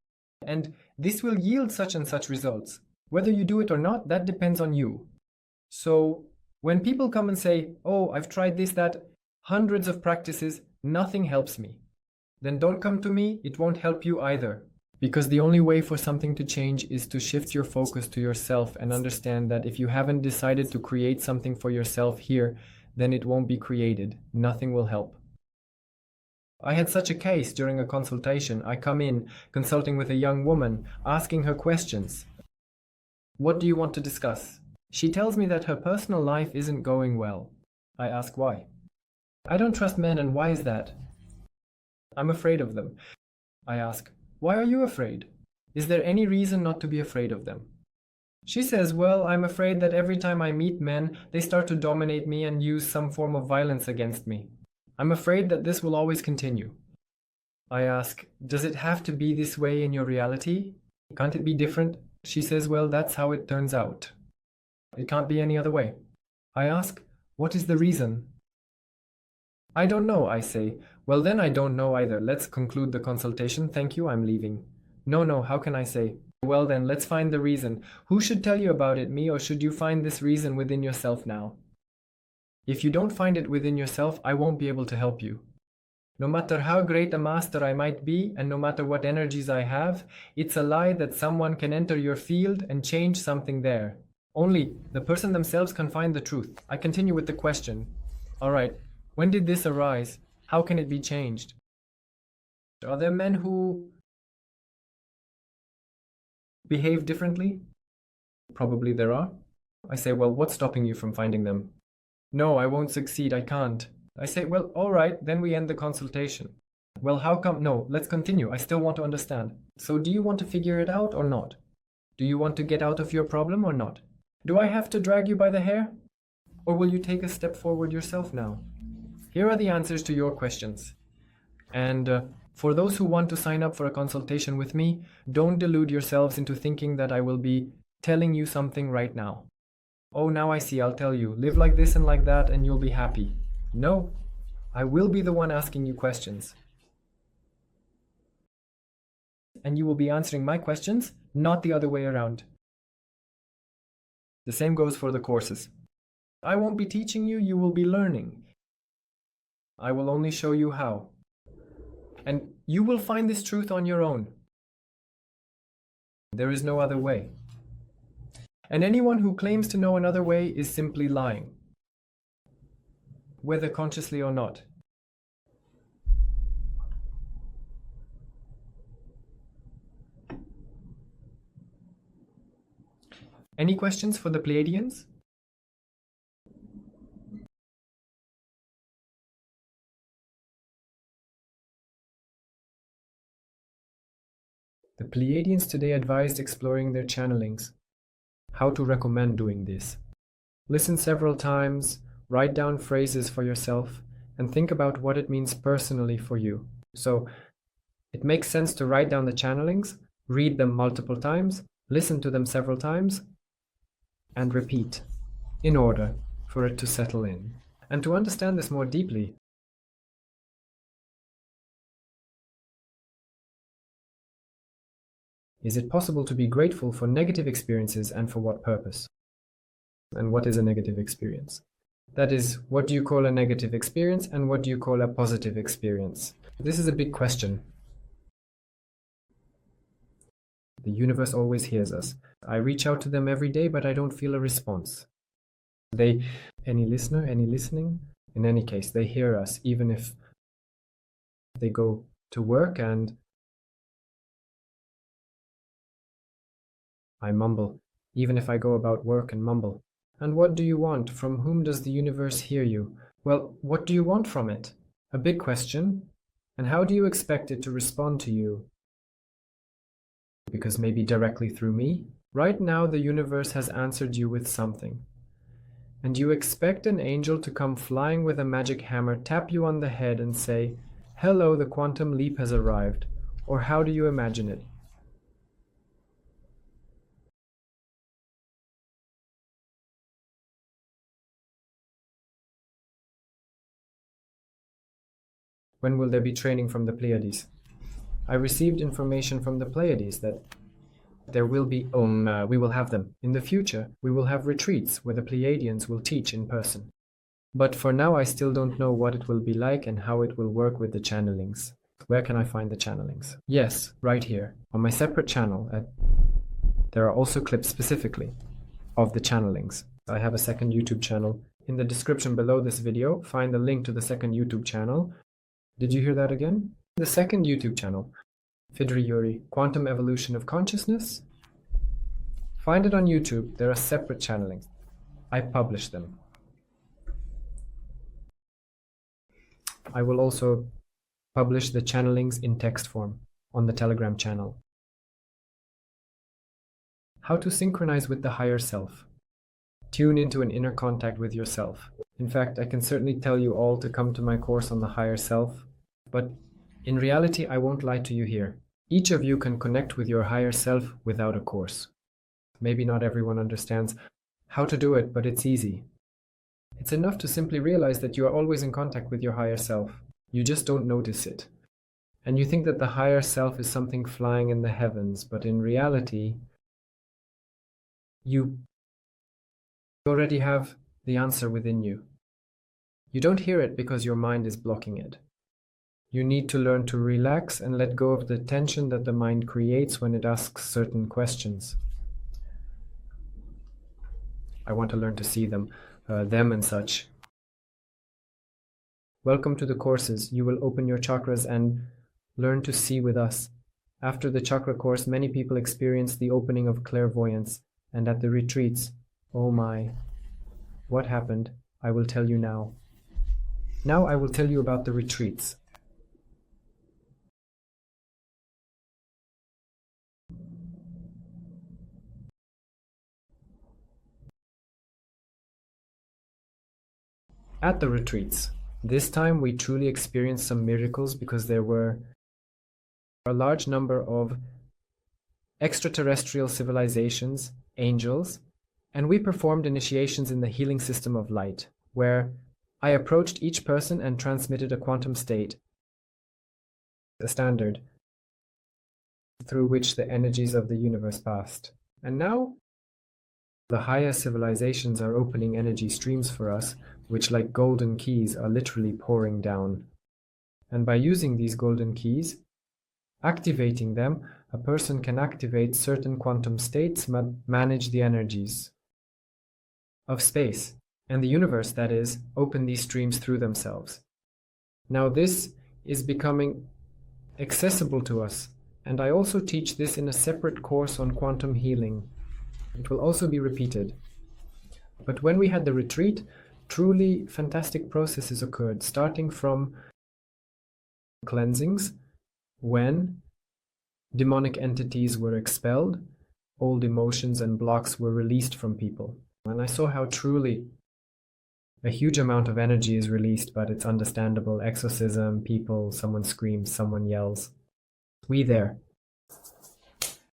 And this will yield such and such results. Whether you do it or not, that depends on you. So, when people come and say, oh, I've tried this, that, hundreds of practices, nothing helps me, then don't come to me, it won't help you either. Because the only way for something to change is to shift your focus to yourself and understand that if you haven't decided to create something for yourself here, then it won't be created. Nothing will help. I had such a case during a consultation. I come in, consulting with a young woman, asking her questions. What do you want to discuss? She tells me that her personal life isn't going well. I ask why. I don't trust men, and why is that? I'm afraid of them. I ask, why are you afraid? Is there any reason not to be afraid of them? She says, well, I'm afraid that every time I meet men, they start to dominate me and use some form of violence against me. I'm afraid that this will always continue. I ask, does it have to be this way in your reality? Can't it be different? She says, well, that's how it turns out. It can't be any other way. I ask, what is the reason? I don't know, I say. Well, then I don't know either. Let's conclude the consultation. Thank you, I'm leaving. No, how can I say? Well then, let's find the reason. Who should tell you about it, me, or should you find this reason within yourself now? If you don't find it within yourself, I won't be able to help you. No matter how great a master I might be, and no matter what energies I have, it's a lie that someone can enter your field and change something there. Only the person themselves can find the truth. I continue with the question. All right, when did this arise? How can it be changed? Are there men who behave differently? Probably there are. I say, well, what's stopping you from finding them? No, I won't succeed, I can't. I say, well, all right, then we end the consultation. Well, how come? No, let's continue. I still want to understand. So do you want to figure it out or not? Do you want to get out of your problem or not? Do I have to drag you by the hair? Or will you take a step forward yourself now? Here are the answers to your questions. And for those who want to sign up for a consultation with me, don't delude yourselves into thinking that I will be telling you something right now. Oh, now I see, I'll tell you. Live like this and like that and you'll be happy. No, I will be the one asking you questions. And you will be answering my questions, not the other way around. The same goes for the courses. I won't be teaching you, you will be learning. I will only show you how. And you will find this truth on your own. There is no other way. And anyone who claims to know another way is simply lying, whether consciously or not. Any questions for the Pleiadians? The Pleiadians today advised exploring their channelings. How to recommend doing this. Listen several times, write down phrases for yourself, and think about what it means personally for you. So, it makes sense to write down the channelings, read them multiple times, listen to them several times, and repeat, in order for it to settle in. And to understand this more deeply, is it possible to be grateful for negative experiences, and for what purpose? And what is a negative experience? That is, what do you call a negative experience and what do you call a positive experience? This is a big question. The universe always hears us. I reach out to them every day, but I don't feel a response. Any listener, any listening? In any case, they hear us, even if they go to work and I mumble, even if I go about work and mumble. And what do you want? From whom does the universe hear you? Well, what do you want from it? A big question. And how do you expect it to respond to you? Because maybe directly through me? Right now, the universe has answered you with something. And you expect an angel to come flying with a magic hammer, tap you on the head and say, "Hello, the quantum leap has arrived." Or how do you imagine it? When will there be training from the Pleiades? I received information from the Pleiades that there will be, we will have them. In the future, we will have retreats where the Pleiadians will teach in person. But for now, I still don't know what it will be like and how it will work with the channelings. Where can I find the channelings? Yes, right here. On my separate channel, there are also clips specifically of the channelings. I have a second YouTube channel. In the description below this video, find the link to the second YouTube channel. Did you hear that again? The second YouTube channel, Fidrya Yuri, Quantum Evolution of Consciousness. Find it on YouTube. There are separate channelings. I publish them. I will also publish the channelings in text form on the Telegram channel. How to synchronize with the higher self. Tune into an inner contact with yourself. In fact, I can certainly tell you all to come to my course on the higher self, but in reality, I won't lie to you here. Each of you can connect with your higher self without a course. Maybe not everyone understands how to do it, but it's easy. It's enough to simply realize that you are always in contact with your higher self. You just don't notice it. And you think that the higher self is something flying in the heavens, but in reality, you already have the answer within you. You don't hear it because your mind is blocking it. You need to learn to relax and let go of the tension that the mind creates when it asks certain questions. I want to learn to see them and such. Welcome to the courses. You will open your chakras and learn to see with us. After the chakra course, many people experience the opening of clairvoyance, and at the retreats, oh my, what happened? I will tell you now. Now I will tell you about the retreats. At the retreats, this time we truly experienced some miracles because there were a large number of extraterrestrial civilizations, angels, and we performed initiations in the healing system of light, where I approached each person and transmitted a quantum state, a standard through which the energies of the universe passed. And now the higher civilizations are opening energy streams for us, which like golden keys are literally pouring down. And by using these golden keys, activating them, a person can activate certain quantum states, manage the energies of space, and the universe, that is, open these streams through themselves. Now this is becoming accessible to us, and I also teach this in a separate course on quantum healing. It will also be repeated. But when we had the retreat, truly fantastic processes occurred, starting from cleansings, when demonic entities were expelled, old emotions and blocks were released from people. And I saw how truly a huge amount of energy is released, but it's understandable. Exorcism, people, someone screams, someone yells. We there.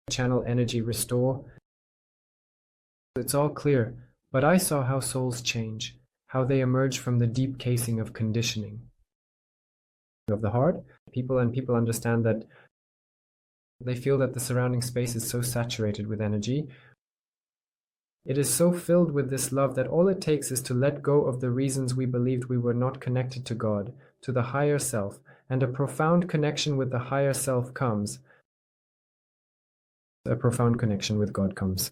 Channel energy, restore. It's all clear, but I saw how souls change, how they emerge from the deep casing of conditioning of the heart. People understand that they feel that the surrounding space is so saturated with energy. It is so filled with this love that all it takes is to let go of the reasons we believed we were not connected to God, to the higher self, and a profound connection with the higher self comes. a profound connection with God comes.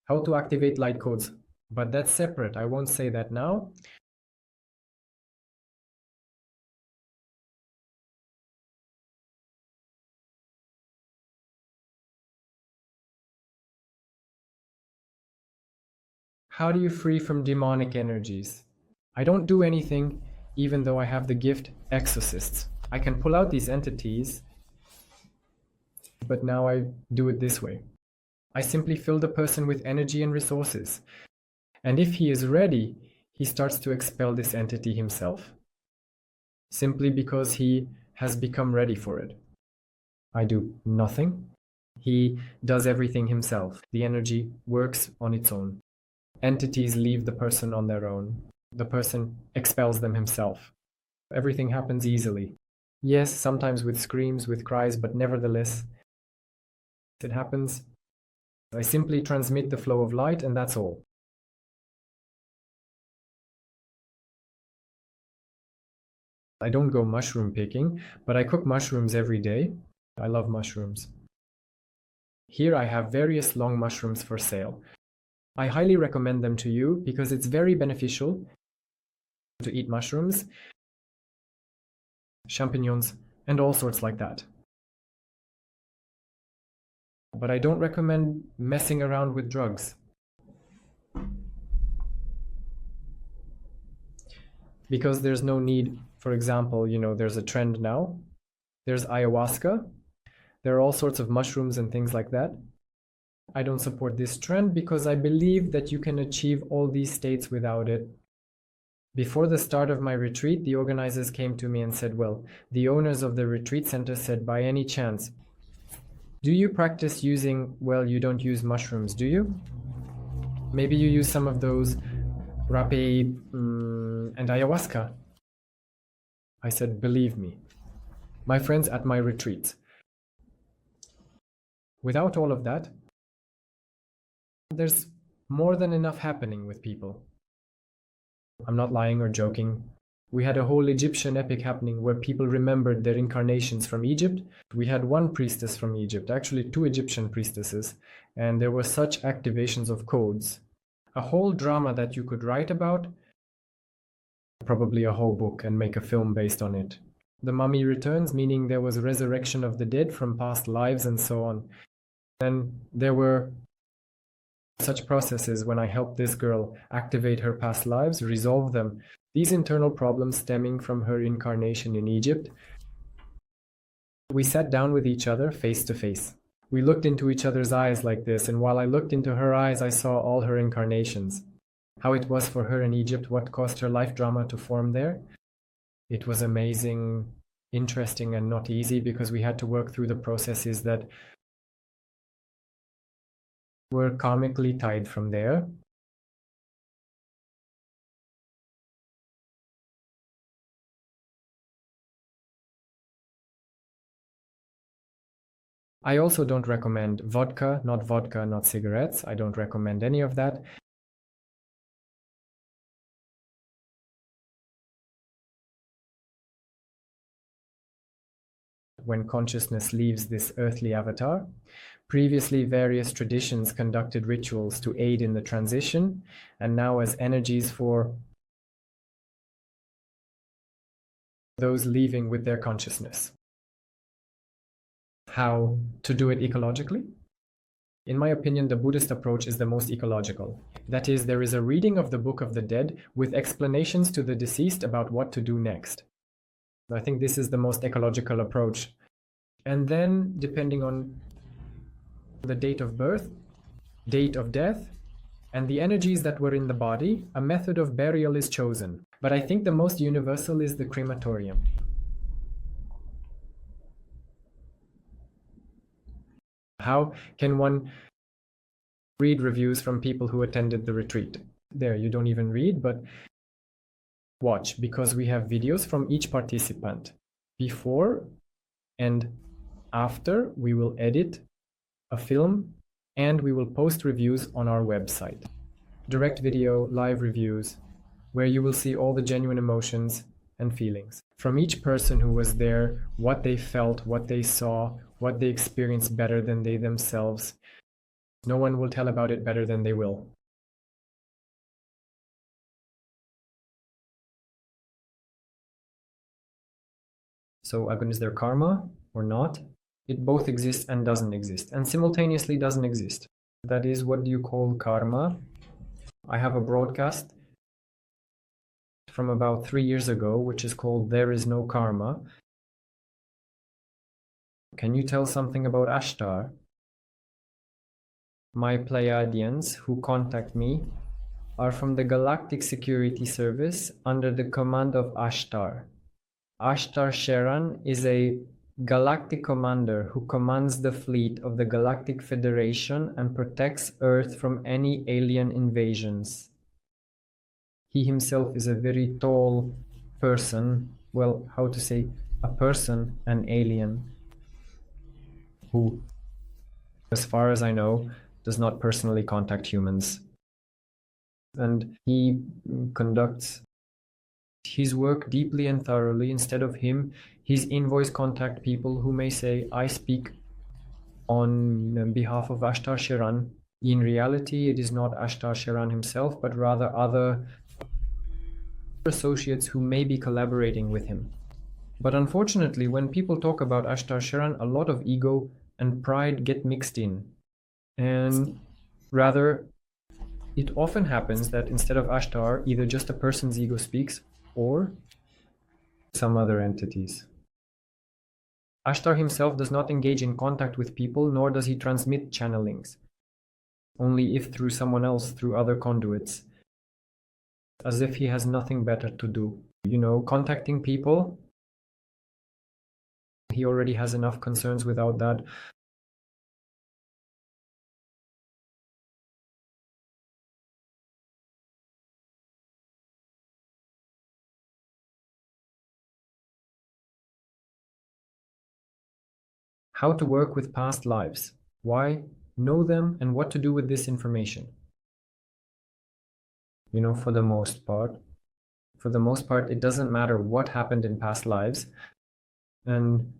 How to activate light codes, but that's separate. I won't say that now. How do you free from demonic energies? I don't do anything, even though I have the gift exorcists. I can pull out these entities, but now I do it this way. I simply fill the person with energy and resources. And if he is ready, he starts to expel this entity himself, simply because he has become ready for it. I do nothing. He does everything himself. The energy works on its own. Entities leave the person on their own. The person expels them himself. Everything happens easily. Yes, sometimes with screams, with cries, but nevertheless, it happens. I simply transmit the flow of light, and that's all. I don't go mushroom picking, but I cook mushrooms every day. I love mushrooms. Here I have various long mushrooms for sale. I highly recommend them to you because it's very beneficial to eat mushrooms, champignons, and all sorts like that. But I don't recommend messing around with drugs. Because there's no need. For example, there's a trend now. There's ayahuasca. There are all sorts of mushrooms and things like that. I don't support this trend because I believe that you can achieve all these states without it. Before the start of my retreat, the organizers came to me and said, well, the owners of the retreat center said, by any chance, do you practice using, well, you don't use mushrooms, do you? Maybe you use some of those rapé and ayahuasca. I said, believe me, my friends at my retreats, without all of that, there's more than enough happening with people. I'm not lying or joking. We had a whole Egyptian epic happening where people remembered their incarnations from Egypt. We had one priestess from Egypt, actually 2 Egyptian priestesses, and there were such activations of codes. A whole drama that you could write about, probably a whole book, and make a film based on it. The mummy returns, meaning there was resurrection of the dead from past lives and so on. And there were such processes when I helped this girl activate her past lives, resolve them. These internal problems stemming from her incarnation in Egypt. We sat down with each other face to face. We looked into each other's eyes like this, and while I looked into her eyes, I saw all her incarnations. How it was for her in Egypt, what caused her life drama to form there. It was amazing, interesting, and not easy because we had to work through the processes that were karmically tied from there. I also don't recommend vodka, not cigarettes. I don't recommend any of that. When consciousness leaves this earthly avatar, previously various traditions conducted rituals to aid in the transition, and now as energies for those leaving with their consciousness. How to do it ecologically? In my opinion, the Buddhist approach is the most ecological. That is, there is a reading of the Book of the Dead with explanations to the deceased about what to do next. I think this is the most ecological approach. And then, depending on the date of birth, date of death, and the energies that were in the body, a method of burial is chosen. But I think the most universal is the crematorium. How can one read reviews from people who attended the retreat? There, you don't even read, but watch, because we have videos from each participant. Before and after, we will edit a film and we will post reviews on our website. Direct video, live reviews, where you will see all the genuine emotions and feelings. from each person who was there, what they felt, what they saw, what they experienced better than they themselves. No one will tell about it better than they will. So again, is there karma or not? It both exists and doesn't exist, and simultaneously doesn't exist. That is, what do you call karma? I have a broadcast from about 3 years ago, which is called There Is No Karma. Can you tell something about Ashtar? My Pleiadians who contact me are from the Galactic Security Service under the command of Ashtar. Ashtar Sheran is a galactic commander who commands the fleet of the Galactic Federation and protects Earth from any alien invasions. He himself is a very tall person, well, how to say, a person, an alien, who, as far as I know, does not personally contact humans. And he conducts his work deeply and thoroughly. Instead of him, his envoys contact people who may say, I speak on behalf of Ashtar Sheran. In reality, it is not Ashtar Sheran himself, but rather other associates who may be collaborating with him. But unfortunately, when people talk about Ashtar Sheran, a lot of ego and pride get mixed in. And rather, it often happens that instead of Ashtar, either just a person's ego speaks or some other entities. Ashtar himself does not engage in contact with people, nor does he transmit channelings, only if through someone else, through other conduits, as if he has nothing better to do. You know, contacting people, he already has enough concerns without that. How to work with past lives, why, know them, and what to do with this information. You know, for the most part, it doesn't matter what happened in past lives, and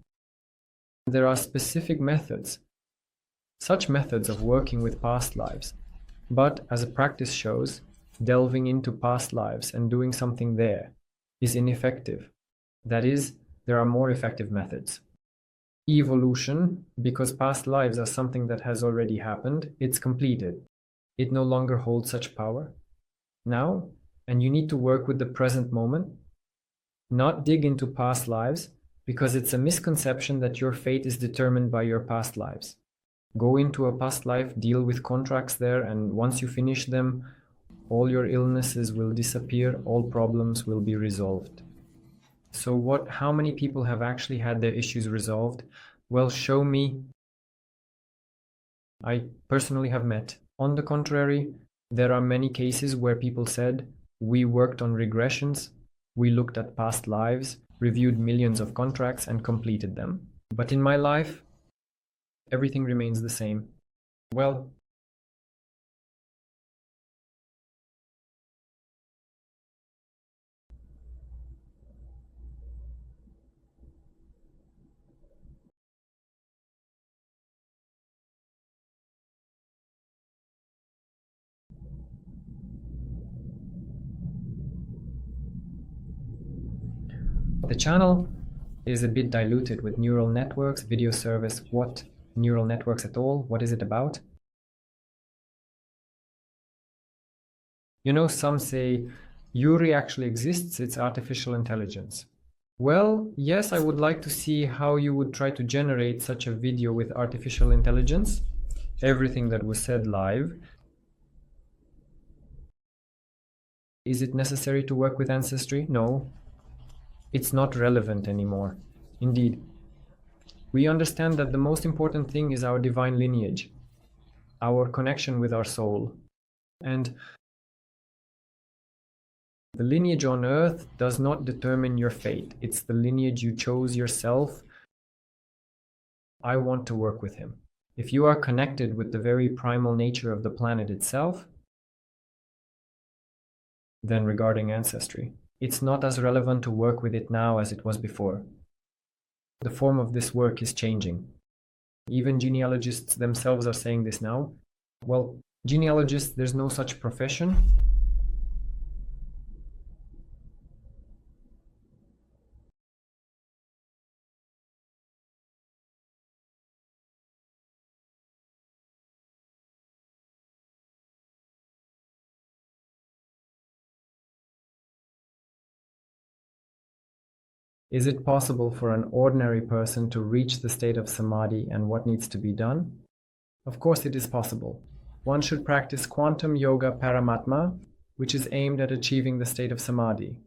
there are specific methods, such methods of working with past lives. But as a practice shows, delving into past lives and doing something there is ineffective. That is, there are more effective methods. Evolution, because past lives are something that has already happened, it's completed. It no longer holds such power. Now, and you need to work with the present moment, not dig into past lives, because it's a misconception that your fate is determined by your past lives. Go into a past life, deal with contracts there, and once you finish them, all your illnesses will disappear, all problems will be resolved. So how many people have actually had their issues resolved? Well, show me. I personally have met. On the contrary, there are many cases where people said, we worked on regressions, we looked at past lives, reviewed millions of contracts and completed them. But in my life, everything remains the same. Well, the channel is a bit diluted with neural networks, video service. What neural networks at all? What is it about? You know, some say Yuri actually exists, it's artificial intelligence. Well, yes, I would like to see how you would try to generate such a video with artificial intelligence. Everything that was said live. Is it necessary to work with ancestry? No. It's not relevant anymore. Indeed. We understand that the most important thing is our divine lineage, our connection with our soul. And the lineage on Earth does not determine your fate. It's the lineage you chose yourself. I want to work with him. If you are connected with the very primal nature of the planet itself, then regarding ancestry, It's not as relevant to work with it now as it was before. The form of this work is changing. Even genealogists themselves are saying this now. Well, genealogists, there's no such profession. Is it possible for an ordinary person to reach the state of samadhi, and what needs to be done? Of course it is possible. One should practice quantum yoga paramatma, which is aimed at achieving the state of samadhi.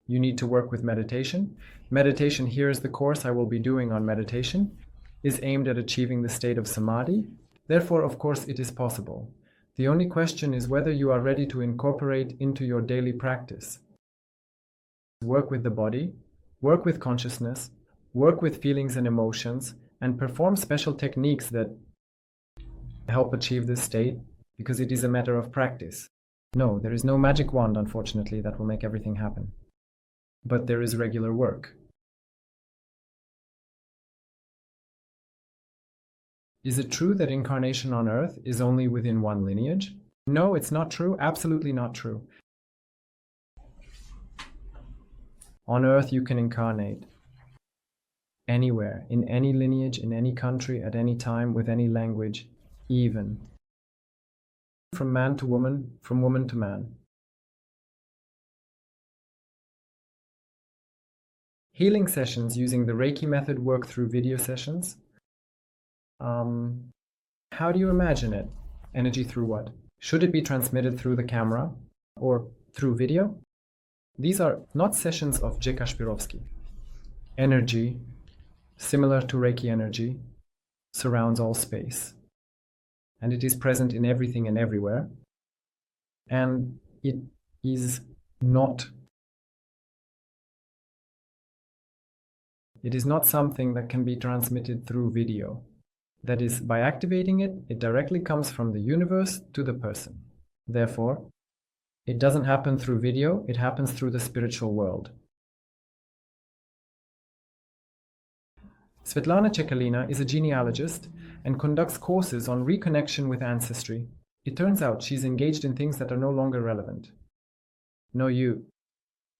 You need to work with meditation. Meditation, here is the course I will be doing on meditation, is aimed at achieving the state of samadhi. Therefore, of course, it is possible. The only question is whether you are ready to incorporate into your daily practice. Work with the body, work with consciousness, work with feelings and emotions, and perform special techniques that help achieve this state, because it is a matter of practice. No, there is no magic wand, unfortunately, that will make everything happen. But there is regular work. Is it true that incarnation on Earth is only within one lineage? No, it's not true. Absolutely not true. On Earth, you can incarnate anywhere, in any lineage, in any country, at any time, with any language, even. From man to woman, from woman to man. Healing sessions using the Reiki method work through video sessions. How do you imagine it? Energy through what? Should it be transmitted through the camera or through video? These are not sessions of J. Kashpirovsky. Energy, similar to Reiki energy, surrounds all space. And it is present in everything and everywhere. And it is not something that can be transmitted through video. That is, by activating it, it directly comes from the universe to the person. Therefore, it doesn't happen through video, it happens through the spiritual world. Svetlana Chekalina is a genealogist and conducts courses on reconnection with ancestry. It turns out she's engaged in things that are no longer relevant. No,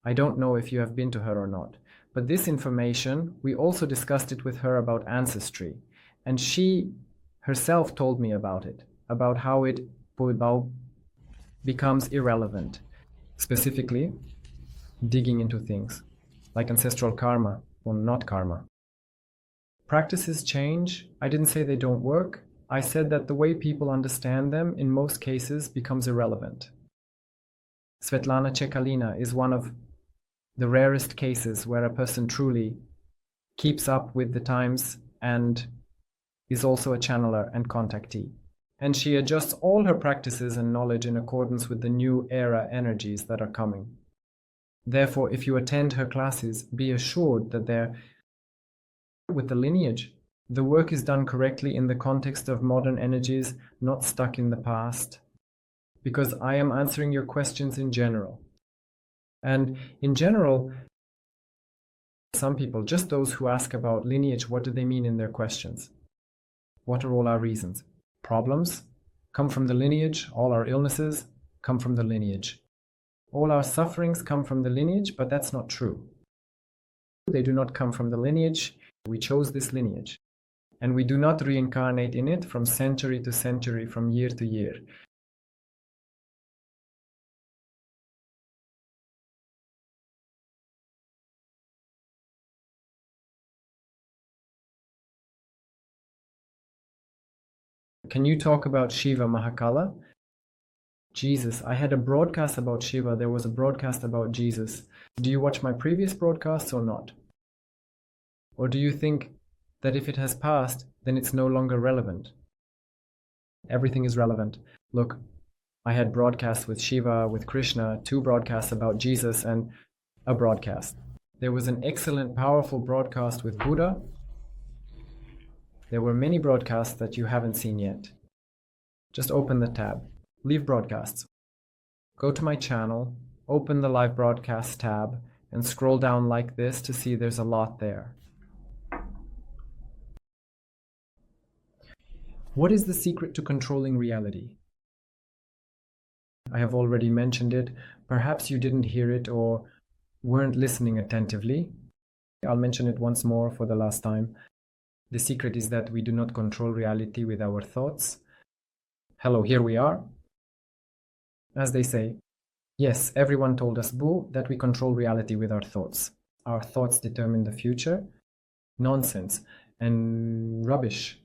I don't know if you have been to her or not, but this information, we also discussed it with her about ancestry, and she herself told me about it, about how it becomes irrelevant, specifically digging into things like ancestral karma, or not karma. Practices change. I didn't say they don't work. I said that the way people understand them in most cases becomes irrelevant. Svetlana Chekalina is one of the rarest cases where a person truly keeps up with the times and is also a channeler and contactee. And she adjusts all her practices and knowledge in accordance with the new era energies that are coming. Therefore, if you attend her classes, be assured that they're with the lineage. The work is done correctly in the context of modern energies, not stuck in the past. Because I am answering your questions in general. And in general, some people, just those who ask about lineage, what do they mean in their questions? What are all our reasons? Problems come from the lineage. All our illnesses come from the lineage. All our sufferings come from the lineage, but that's not true. They do not come from the lineage. We chose this lineage. And we do not reincarnate in it from century to century, from year to year. Can you talk about Shiva Mahakala? Jesus. I had a broadcast about Shiva. There was a broadcast about Jesus. Do you watch my previous broadcasts or not? Or do you think that if it has passed, then it's no longer relevant? Everything is relevant. Look, I had broadcasts with Shiva, with Krishna, 2 broadcasts about Jesus, and a broadcast. There was an excellent, powerful broadcast with Buddha. There were many broadcasts that you haven't seen yet. Just open the tab. Leave broadcasts. Go to my channel. open the live broadcast tab and scroll down like this to see there's a lot there. What is the secret to controlling reality? I have already mentioned it. Perhaps you didn't hear it or weren't listening attentively. I'll mention it once more for the last time. The secret is that we do not control reality with our thoughts. Hello, here we are. As they say, yes, everyone told us, boo, that we control reality with our thoughts. Our thoughts determine the future. Nonsense and rubbish.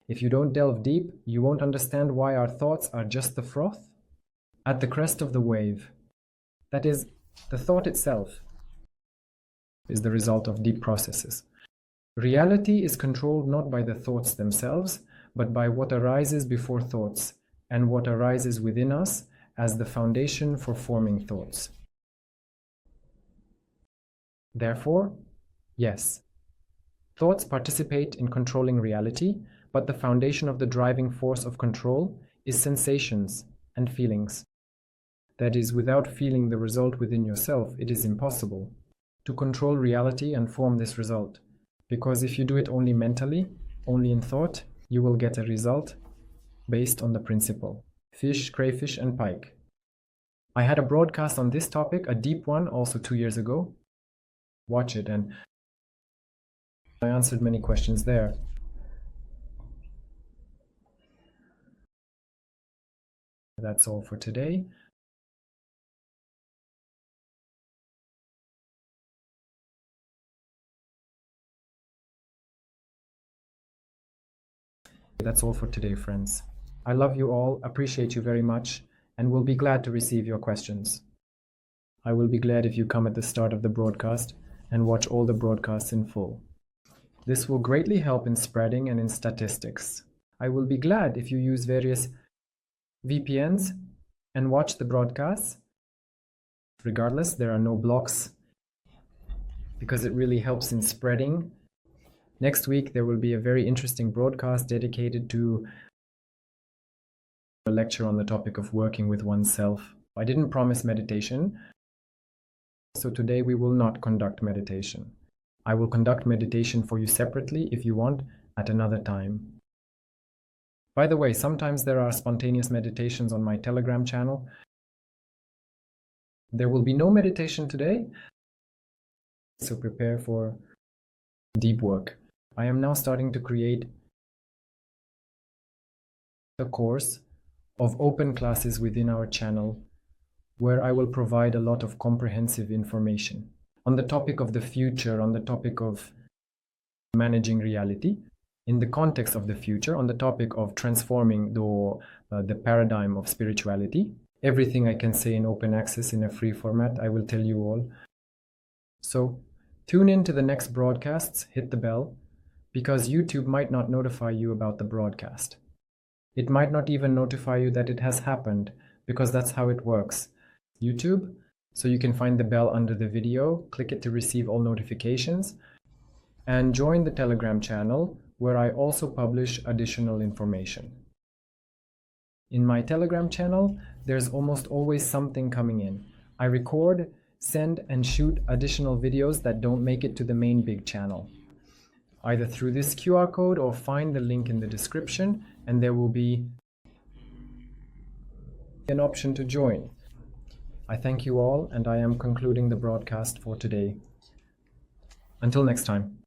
If you don't delve deep, you won't understand why our thoughts are just the froth at the crest of the wave. That is, the thought itself is the result of deep processes. Reality is controlled not by the thoughts themselves, but by what arises before thoughts and what arises within us as the foundation for forming thoughts. Therefore, yes, thoughts participate in controlling reality, but the foundation of the driving force of control is sensations and feelings. That is, without feeling the result within yourself, it is impossible to control reality and form this result. Because if you do it only mentally, only in thought, you will get a result based on the principle. Fish, crayfish, and pike. I had a broadcast on this topic, a deep one, also 2 years ago. Watch it, and I answered many questions there. That's all for today. That's all for today, friends. I love you all, appreciate you very much, and will be glad to receive your questions. I will be glad if you come at the start of the broadcast and watch all the broadcasts in full. This will greatly help in spreading and in statistics. I will be glad if you use various VPNs and watch the broadcasts. Regardless, there are no blocks because it really helps in spreading. Next week, there will be a very interesting broadcast dedicated to a lecture on the topic of working with oneself. I didn't promise meditation, so today we will not conduct meditation. I will conduct meditation for you separately if you want at another time. By the way, sometimes there are spontaneous meditations on my Telegram channel. There will be no meditation today, so prepare for deep work. I am now starting to create a course of open classes within our channel where I will provide a lot of comprehensive information on the topic of the future, on the topic of managing reality, in the context of the future, on the topic of transforming the paradigm of spirituality. Everything I can say in open access in a free format, I will tell you all. So tune in to the next broadcasts, hit the bell, because YouTube might not notify you about the broadcast. It might not even notify you that it has happened, because that's how it works. YouTube, so you can find the bell under the video, click it to receive all notifications, and join the Telegram channel where I also publish additional information. In my Telegram channel, there's almost always something coming in. I record, send, and shoot additional videos that don't make it to the main big channel. Either through this QR code or find the link in the description, and there will be an option to join. I thank you all, and I am concluding the broadcast for today. Until next time.